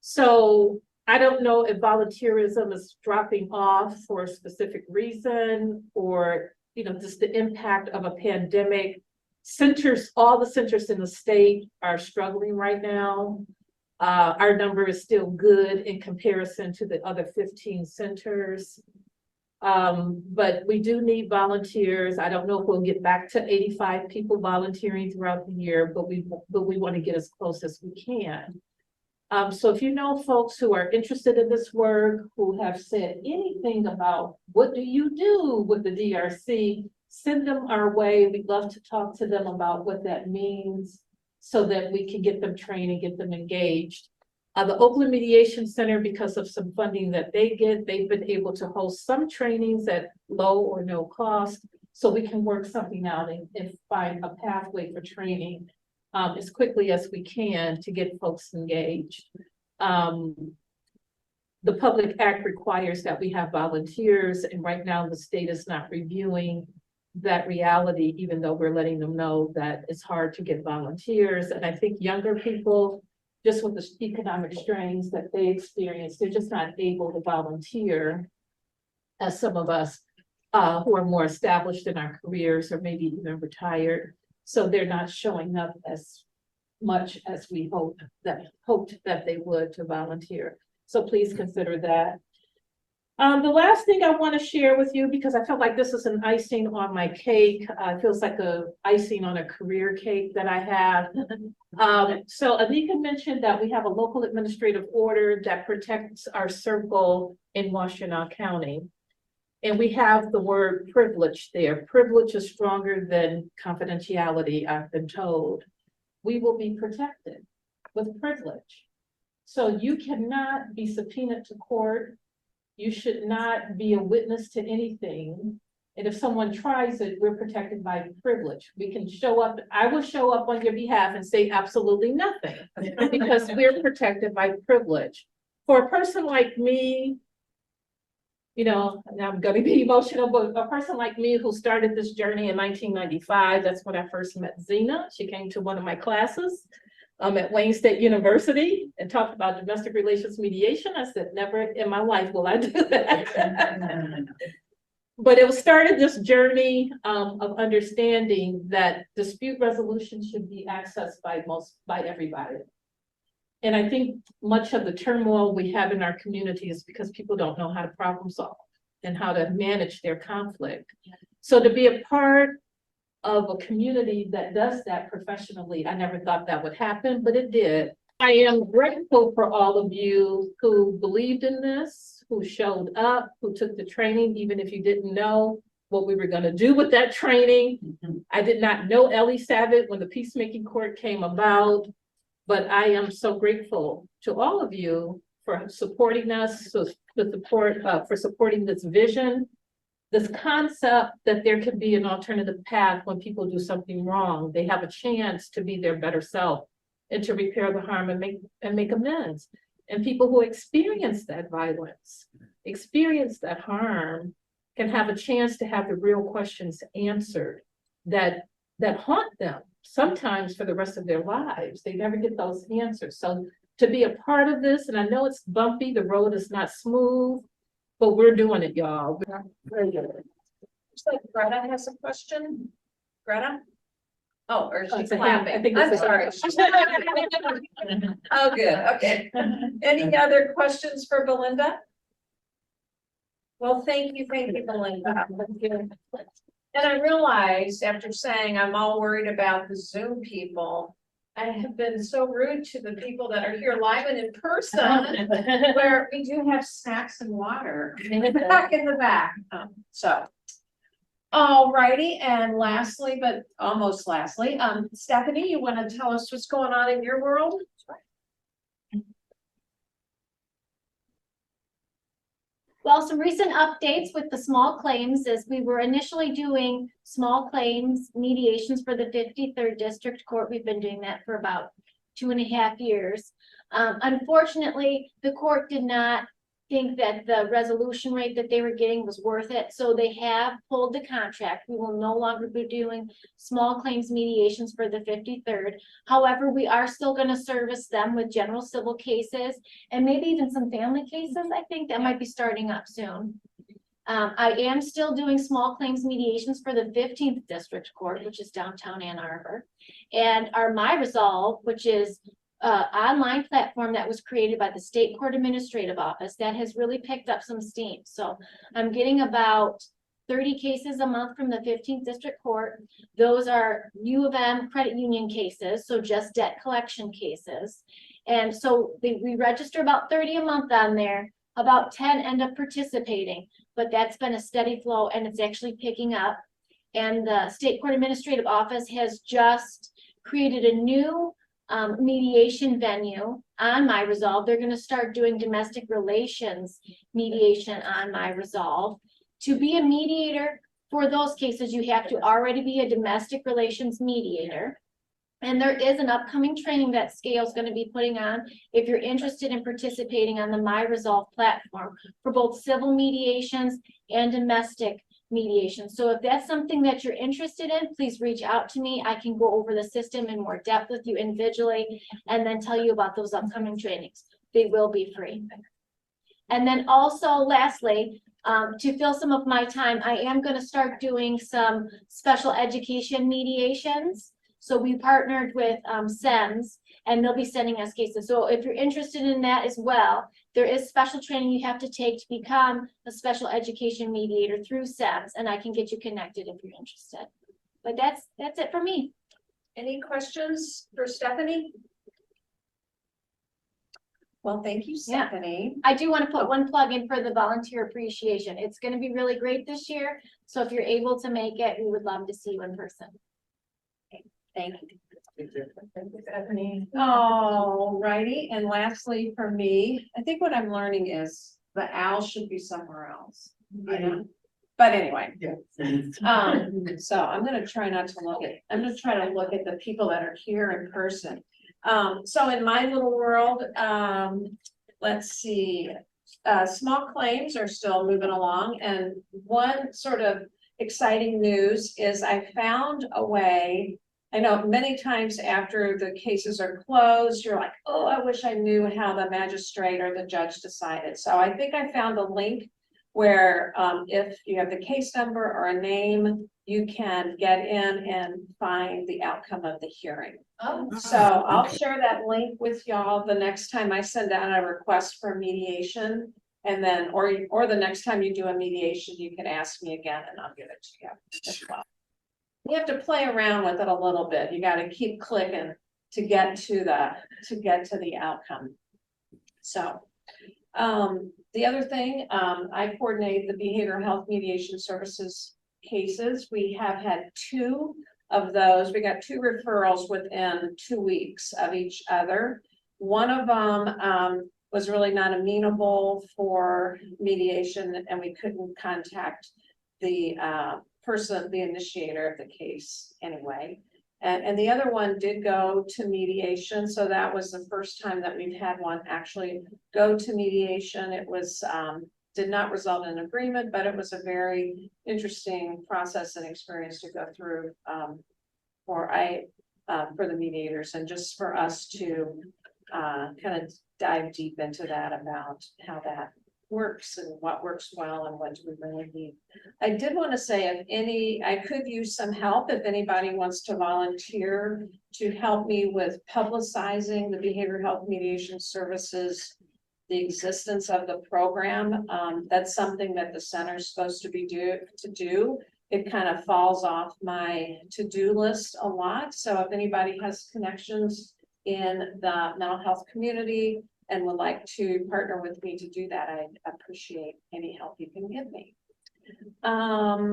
[SPEAKER 5] So I don't know if volunteerism is dropping off for a specific reason, or, you know, just the impact of a pandemic. Centers, all the centers in the state are struggling right now. Our number is still good in comparison to the other 15 centers. But we do need volunteers. I don't know if we'll get back to 85 people volunteering throughout the year, but we want to get as close as we can. So if you know folks who are interested in this work, who have said anything about what do you do with the DRC, send them our way. We'd love to talk to them about what that means so that we can get them trained and get them engaged. The Oakland Mediation Center, because of some funding that they get, they've been able to host some trainings at low or no cost, so we can work something out and find a pathway for training as quickly as we can to get folks engaged. The Public Act requires that we have volunteers, and right now the state is not reviewing that reality, even though we're letting them know that it's hard to get volunteers. And I think younger people, just with the economic strains that they experience, they're just not able to volunteer as some of us who are more established in our careers or maybe even retired. So they're not showing up as much as we hoped that they would to volunteer. So please consider that. The last thing I want to share with you, because I felt like this is an icing on my cake, it feels like a icing on a career cake that I have. So Anika mentioned that we have a local administrative order that protects our circle in Washtenaw County. And we have the word privilege there. Privilege is stronger than confidentiality, I've been told. We will be protected with privilege. So you cannot be subpoenaed to court. You should not be a witness to anything. And if someone tries it, we're protected by privilege. We can show up, I will show up on your behalf and say absolutely nothing because we're protected by privilege. For a person like me, you know, and I'm going to be emotional, but a person like me who started this journey in 1995, that's when I first met Zena. She came to one of my classes at Wayne State University and talked about domestic relations mediation. I said, never in my life will I do that. But it started this journey of understanding that dispute resolution should be accessed by everybody. And I think much of the turmoil we have in our community is because people don't know how to problem solve and how to manage their conflict. So to be a part of a community that does that professionally, I never thought that would happen, but it did. I am grateful for all of you who believed in this, who showed up, who took the training, even if you didn't know what we were going to do with that training. I did not know Ellie Savitt when the peacemaking court came about. But I am so grateful to all of you for supporting us, for supporting this vision, this concept that there can be an alternative path when people do something wrong. They have a chance to be their better self and to repair the harm and make amends. And people who experience that violence, experience that harm, can have a chance to have the real questions answered that haunt them. Sometimes for the rest of their lives, they never get those answers. So to be a part of this, and I know it's bumpy, the road is not smooth, but we're doing it, y'all.
[SPEAKER 2] Very good. Looks like Greta has a question. Greta? Oh, or she's
[SPEAKER 5] It's a hand. I
[SPEAKER 2] clapping.
[SPEAKER 5] think
[SPEAKER 2] I'm
[SPEAKER 5] it's a-
[SPEAKER 2] sorry. Oh, good. Okay. Any other questions for Belinda? Well, thank you, Belinda. And I realized after saying I'm all worried about the Zoom people, I have been so rude to the people that are here live and in person, where we do have snacks and water in the back. So. All righty, and lastly, but almost lastly, Stephanie, you want to tell us what's going on in your world?
[SPEAKER 14] Well, some recent updates with the small claims is we were initially doing small claims mediations for the 53rd District Court. We've been doing that for about 2.5 years. Unfortunately, the court did not think that the resolution rate that they were getting was worth it. So they have pulled the contract. We will no longer be doing small claims mediations for the 53rd. However, we are still going to service them with general civil cases and maybe even some family cases. I think that might be starting up soon. I am still doing small claims mediations for the 15th District Court, which is downtown Ann Arbor. And our My Resolve, which is online platform that was created by the State Court Administrative Office, that has really picked up some steam. So I'm getting about 30 cases a month from the 15th District Court. Those are U of M credit union cases, so just debt collection cases. And so we register about 30 a month on there. About 10 end up participating, but that's been a steady flow and it's actually picking up. And the State Court Administrative Office has just created a new mediation venue on My Resolve. They're going to start doing domestic relations mediation on My Resolve. To be a mediator for those cases, you have to already be a domestic relations mediator. And there is an upcoming training that Scale's going to be putting on if you're interested in participating on the My Resolve platform for both civil mediations and domestic mediation. So if that's something that you're interested in, please reach out to me. I can go over the system in more depth with you individually and then tell you about those upcoming trainings. They will be free. And then also lastly, to fill some of my time, I am going to start doing some special education mediations. So we partnered with SEMS and they'll be sending us cases. So if you're interested in that as well, there is special training you have to take to become a special education mediator through SEMS, and I can get you connected if you're interested. But that's it for me.
[SPEAKER 2] Any questions for Stephanie? Well, thank you,
[SPEAKER 14] Yeah.
[SPEAKER 2] Stephanie.
[SPEAKER 14] I do want to put one plug in for the volunteer appreciation. It's going to be really great this year. So if you're able to make it, we would love to see you in person. Thank you.
[SPEAKER 2] Thank you, Stephanie. All righty, and lastly for me, I think what I'm learning is the owl should be somewhere else, you know? But anyway. So I'm gonna try not to look at, I'm gonna try to look at the people that are here in person. So in my little world, let's see, small claims are still moving along, and one sort of exciting news is I found a way. I know many times after the cases are closed, you're like, oh, I wish I knew how the magistrate or the judge decided. So I think I found a link where if you have the case number or a name, you can get in and find the outcome of the hearing.
[SPEAKER 14] Oh.
[SPEAKER 2] So I'll share that link with y'all the next time I send out a request for mediation. And then, or the next time you do a mediation, you can ask me again and I'll give it to you as well. You have to play around with it a little bit. You got to keep clicking to get to the outcome. So the other thing, I coordinate the behavioral health mediation services cases. We have had 2 of those. We got 2 referrals within 2 weeks of each other. One of them was really not amenable for mediation, and we couldn't contact the person, the initiator of the case anyway. And the other one did go to mediation. So that was the first time that we've had one actually go to mediation. It was, did not result in agreement, but it was a very interesting process and experience to go through for the mediators and just for us to kind of dive deep into that about how that works and what works well and what do we really need. I did want to say I could use some help if anybody wants to volunteer to help me with publicizing the behavioral health mediation services, the existence of the program. That's something that the center is supposed to be do. It kind of falls off my to-do list a lot. So if anybody has connections in the mental health community and would like to partner with me to do that, I'd appreciate any help you can give me.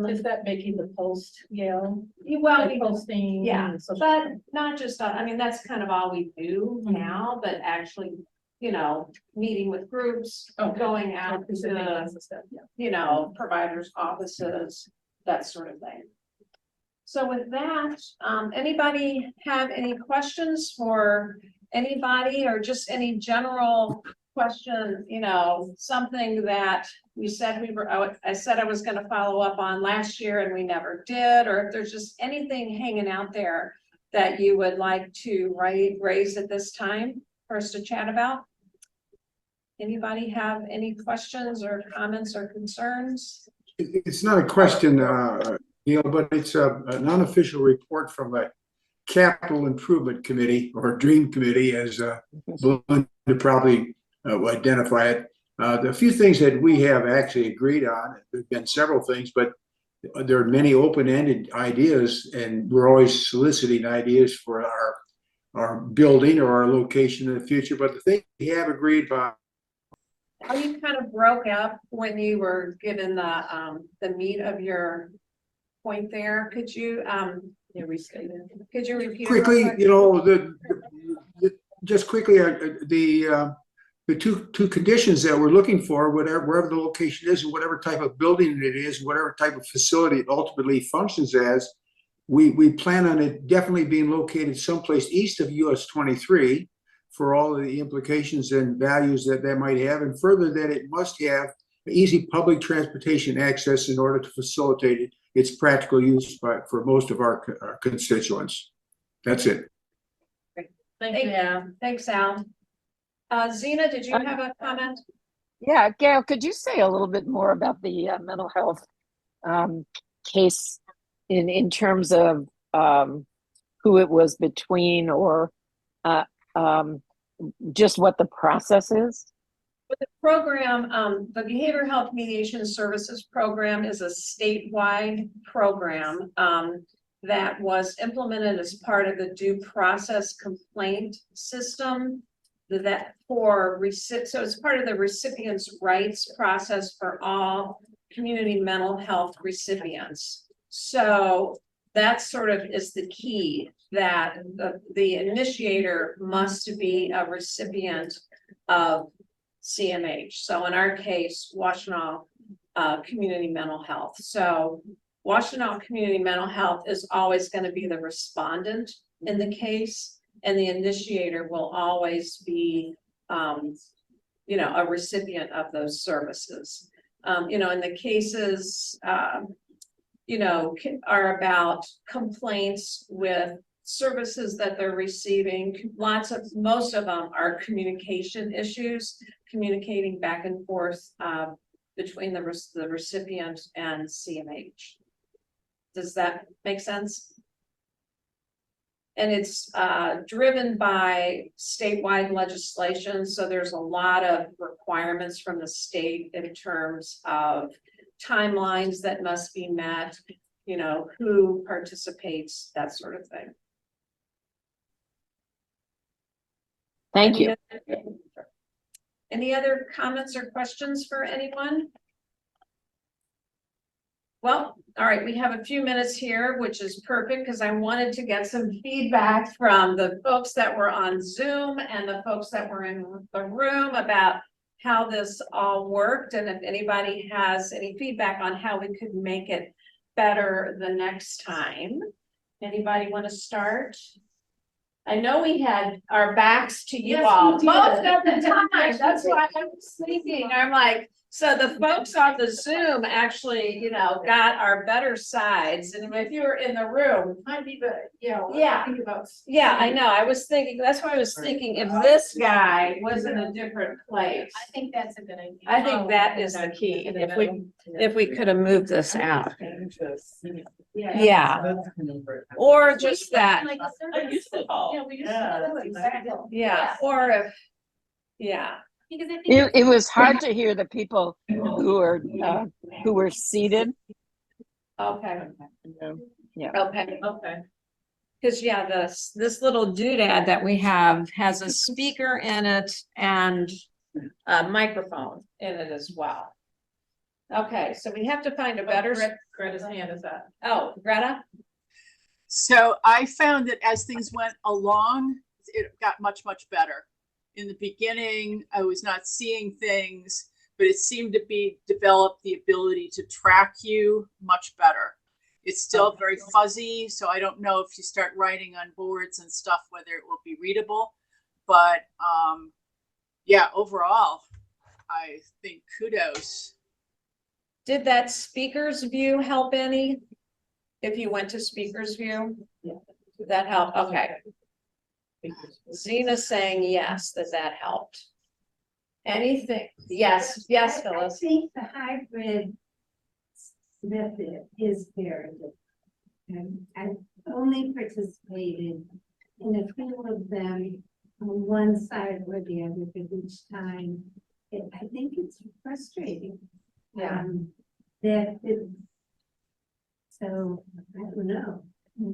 [SPEAKER 5] Is that making the post, Gail?
[SPEAKER 2] Well,
[SPEAKER 5] Like posting?
[SPEAKER 2] yeah,
[SPEAKER 5] and social-
[SPEAKER 2] but not just, I mean, that's kind of all we do now, but actually, you know, meeting with groups, going out to, providers' offices, that sort of thing. So with that, anybody have any questions for anybody or just any general
[SPEAKER 5] question, something that we said I said I was gonna follow up on last year and we never did, or if there's just anything hanging out there that you would like to raise at this time for us to chat about? Anybody have any questions or comments or concerns?
[SPEAKER 4] It's not a question, Neil, but it's an unofficial report from a capital improvement committee or dream committee, as Belinda probably will identify it. The few things that we have actually agreed on, there've been several things, but there are many open-ended ideas, and we're always soliciting ideas for our building or our location in the future. But the thing we have agreed upon.
[SPEAKER 5] How you kind of broke up when you were given the meat of your point there. Could you restate it? Could you repeat it real
[SPEAKER 4] Quickly,
[SPEAKER 5] quick?
[SPEAKER 4] just quickly, the two conditions that we're looking for, wherever the location is, and whatever type of building it is, whatever type of facility it ultimately functions as, we plan on it definitely being located someplace east of US 23 for all of the implications and values that might have, and further that it must have easy public transportation access in order to facilitate its practical use for most of our constituents. That's it.
[SPEAKER 5] Thank you. Thanks, Al. Zena, did you have a comment?
[SPEAKER 15] Yeah, Gail, could you say a little bit more about the mental health case in terms of who it was between, or just what the process is?
[SPEAKER 5] With the program, the Behavioral Health Mediation Services Program is a statewide program that was implemented as part of the due process complaint system. So it's part of the recipient's rights process for all community mental health recipients. So that sort of is the key, that the initiator must be a recipient of CMH. So in our case, Washtenaw Community Mental Health. So Washtenaw Community Mental Health is always going to be the respondent in the case, and the initiator will always be, a recipient of those services. And the cases, are about complaints with services that they're receiving. Most of them are communication issues, communicating back and forth between the recipient and CMH. Does that make sense? And it's driven by statewide legislation. So there's a lot of requirements from the state in terms of timelines that must be met, who participates, that sort of thing.
[SPEAKER 15] Thank you.
[SPEAKER 5] Any other comments or questions for anyone? Well, all right, we have a few minutes here, which is perfect because I wanted to get some feedback from the folks that were on Zoom and the folks that were in the room about how this all worked, and if anybody has any feedback on how we could make it better the next time. Anybody want to start? I know we had our backs to you all most of the time. That's why I was thinking, I'm like, so the folks on the Zoom actually, got our better sides. And if you were in the room, might be the, yeah, I know. I was thinking, that's why I was thinking, if this guy was in a different place.
[SPEAKER 14] I think that's a good idea.
[SPEAKER 5] I think that is the key. If we could have moved this out. Yeah. Or just that.
[SPEAKER 14] Like a service. Yeah, we used to. Exactly.
[SPEAKER 5] Yeah, or if, yeah.
[SPEAKER 14] Because I think
[SPEAKER 15] It was hard to hear the people who were seated.
[SPEAKER 5] Okay.
[SPEAKER 15] Yeah.
[SPEAKER 5] Okay. Because this little doodad that we have has a speaker in it and a microphone in it as well. Okay, so we have to find a better.
[SPEAKER 9] Greta's hand is up.
[SPEAKER 5] Oh, Greta?
[SPEAKER 16] So I found that as things went along, it got much, much better. In the beginning, I was not seeing things, but it seemed to be developed the ability to track you much better. It's still very fuzzy, so I don't know if you start writing on boards and stuff, whether it will be readable, but yeah, overall, I think kudos.
[SPEAKER 2] Did that speaker's view help any? If you went to speaker's view?
[SPEAKER 5] Yeah.
[SPEAKER 2] Did that help? Okay. Zena's saying yes, that helped. Anything? Yes, yes,
[SPEAKER 17] I
[SPEAKER 2] Phyllis.
[SPEAKER 17] think the hybrid method is very good. And I've only participated in a few of them on one side or the other, but each time, I think it's frustrating.
[SPEAKER 2] Yeah.
[SPEAKER 17] So, I don't know.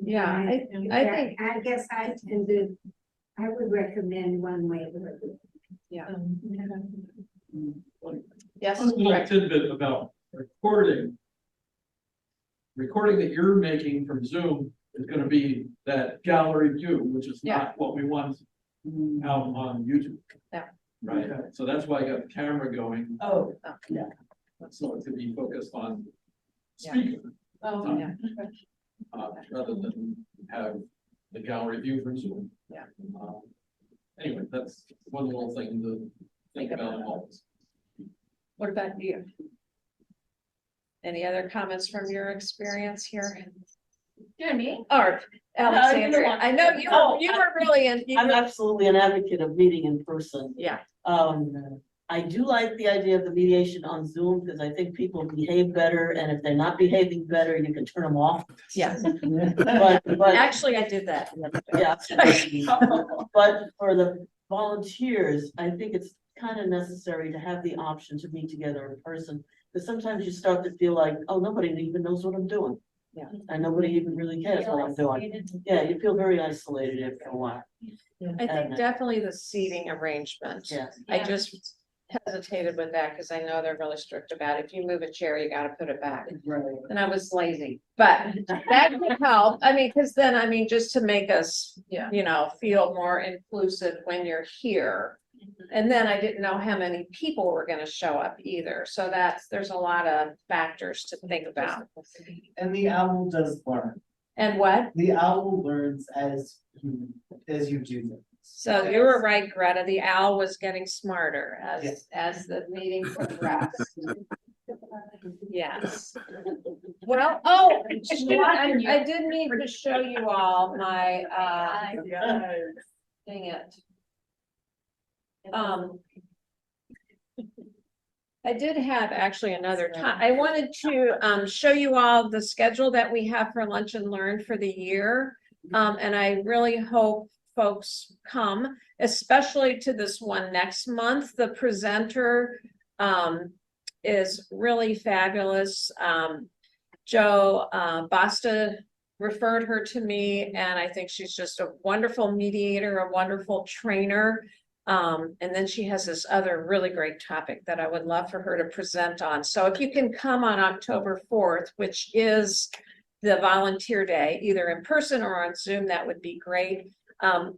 [SPEAKER 2] Yeah,
[SPEAKER 17] I guess I would recommend one way or the other.
[SPEAKER 2] Yeah.
[SPEAKER 18] Yes. A little tidbit about recording. Recording that you're making from Zoom is going to be that gallery view, which is not what we want out on YouTube.
[SPEAKER 2] Yeah.
[SPEAKER 18] Right. So that's why I got the camera going.
[SPEAKER 8] Oh, yeah.
[SPEAKER 18] So it could be focused on speaker.
[SPEAKER 2] Oh, yeah.
[SPEAKER 18] Rather than have the gallery view from Zoom.
[SPEAKER 2] Yeah.
[SPEAKER 18] Anyway, that's one little thing to think about in all this.
[SPEAKER 2] What about you? Any other comments from your experience here?
[SPEAKER 14] Yeah, me?
[SPEAKER 2] Or Alexandria? I know you were really in.
[SPEAKER 8] I'm absolutely an advocate of meeting in person.
[SPEAKER 2] Yeah.
[SPEAKER 8] I do like the idea of the mediation on Zoom because I think people behave better, and if they're not behaving better, you can turn them off.
[SPEAKER 2] Yes.
[SPEAKER 8] But
[SPEAKER 2] Actually, I did that.
[SPEAKER 8] yeah. But for the volunteers, I think it's kind of necessary to have the option to meet together in person. Because sometimes you start to feel like, oh, nobody even knows what I'm doing.
[SPEAKER 2] Yeah.
[SPEAKER 8] And nobody even really cares what I'm doing. Yeah, you feel very isolated after a while.
[SPEAKER 2] I think definitely the seating arrangement.
[SPEAKER 8] Yeah.
[SPEAKER 2] I just hesitated with that because I know they're really strict about it. If you move a chair, you got to put it back.
[SPEAKER 8] Right.
[SPEAKER 2] And I was lazy, but that would help. I mean, because then, I mean, just to make us, you know, feel more inclusive when you're here. And then I didn't know how many people were going to show up either. So there's a lot of factors to think about.
[SPEAKER 19] And the owl does learn.
[SPEAKER 2] And what?
[SPEAKER 19] The owl learns as you do things.
[SPEAKER 2] So you were right, Greta. The owl was getting smarter as the meeting progressed. Yes. Well, I did need to show you all my dang it. I did have actually another time. I wanted to show you all the schedule that we have for Lunch and Learn for the year. And I really hope folks come, especially to this one next month. The presenter is really fabulous. Joe Basta referred her to me, and I think she's just a wonderful mediator, a wonderful trainer. And then she has this other really great topic that I would love for her to present on. So if you can come on October 4th, which is the volunteer day, either in person or on Zoom, that would be great.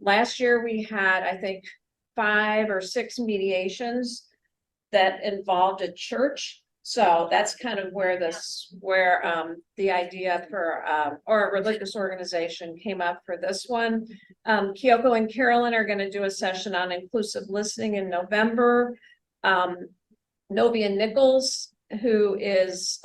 [SPEAKER 2] Last year we had, I think, 5 or 6 mediations that involved a church. So that's kind of where the idea for, or a religious organization came up for this one. Kyoko and Carolyn are going to do a session on inclusive listening in November. Novia Nichols, who is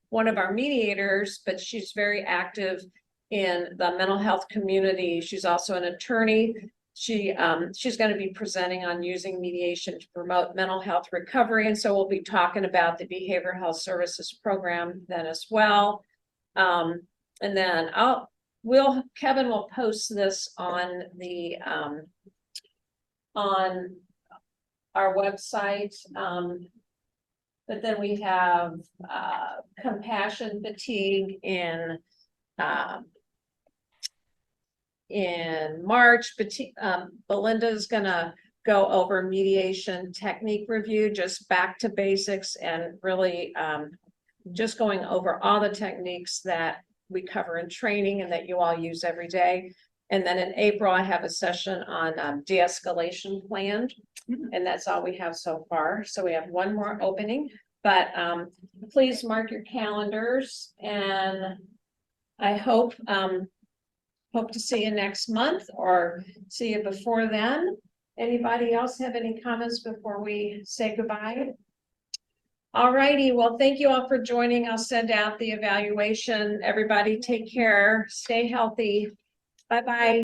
[SPEAKER 2] one of our mediators, but she's very active in the mental health community. She's also an attorney. She's going to be presenting on using mediation to promote mental health recovery. And so we'll be talking about the behavioral health services program then as well. And then Kevin will post this on the, on our website. But then we have, compassion fatigue in March. Belinda's gonna go over mediation technique review, just back to basics, and really just going over all the techniques that we cover in training and that you all use every day. And then in April, I have a session on de-escalation plan, and that's all we have so far. So we have one more opening, but please mark your calendars, and I hope to see you next month or see you before then. Anybody else have any comments before we say goodbye? All righty, well, thank you all for joining. I'll send out the evaluation. Everybody take care, stay healthy. Bye-bye.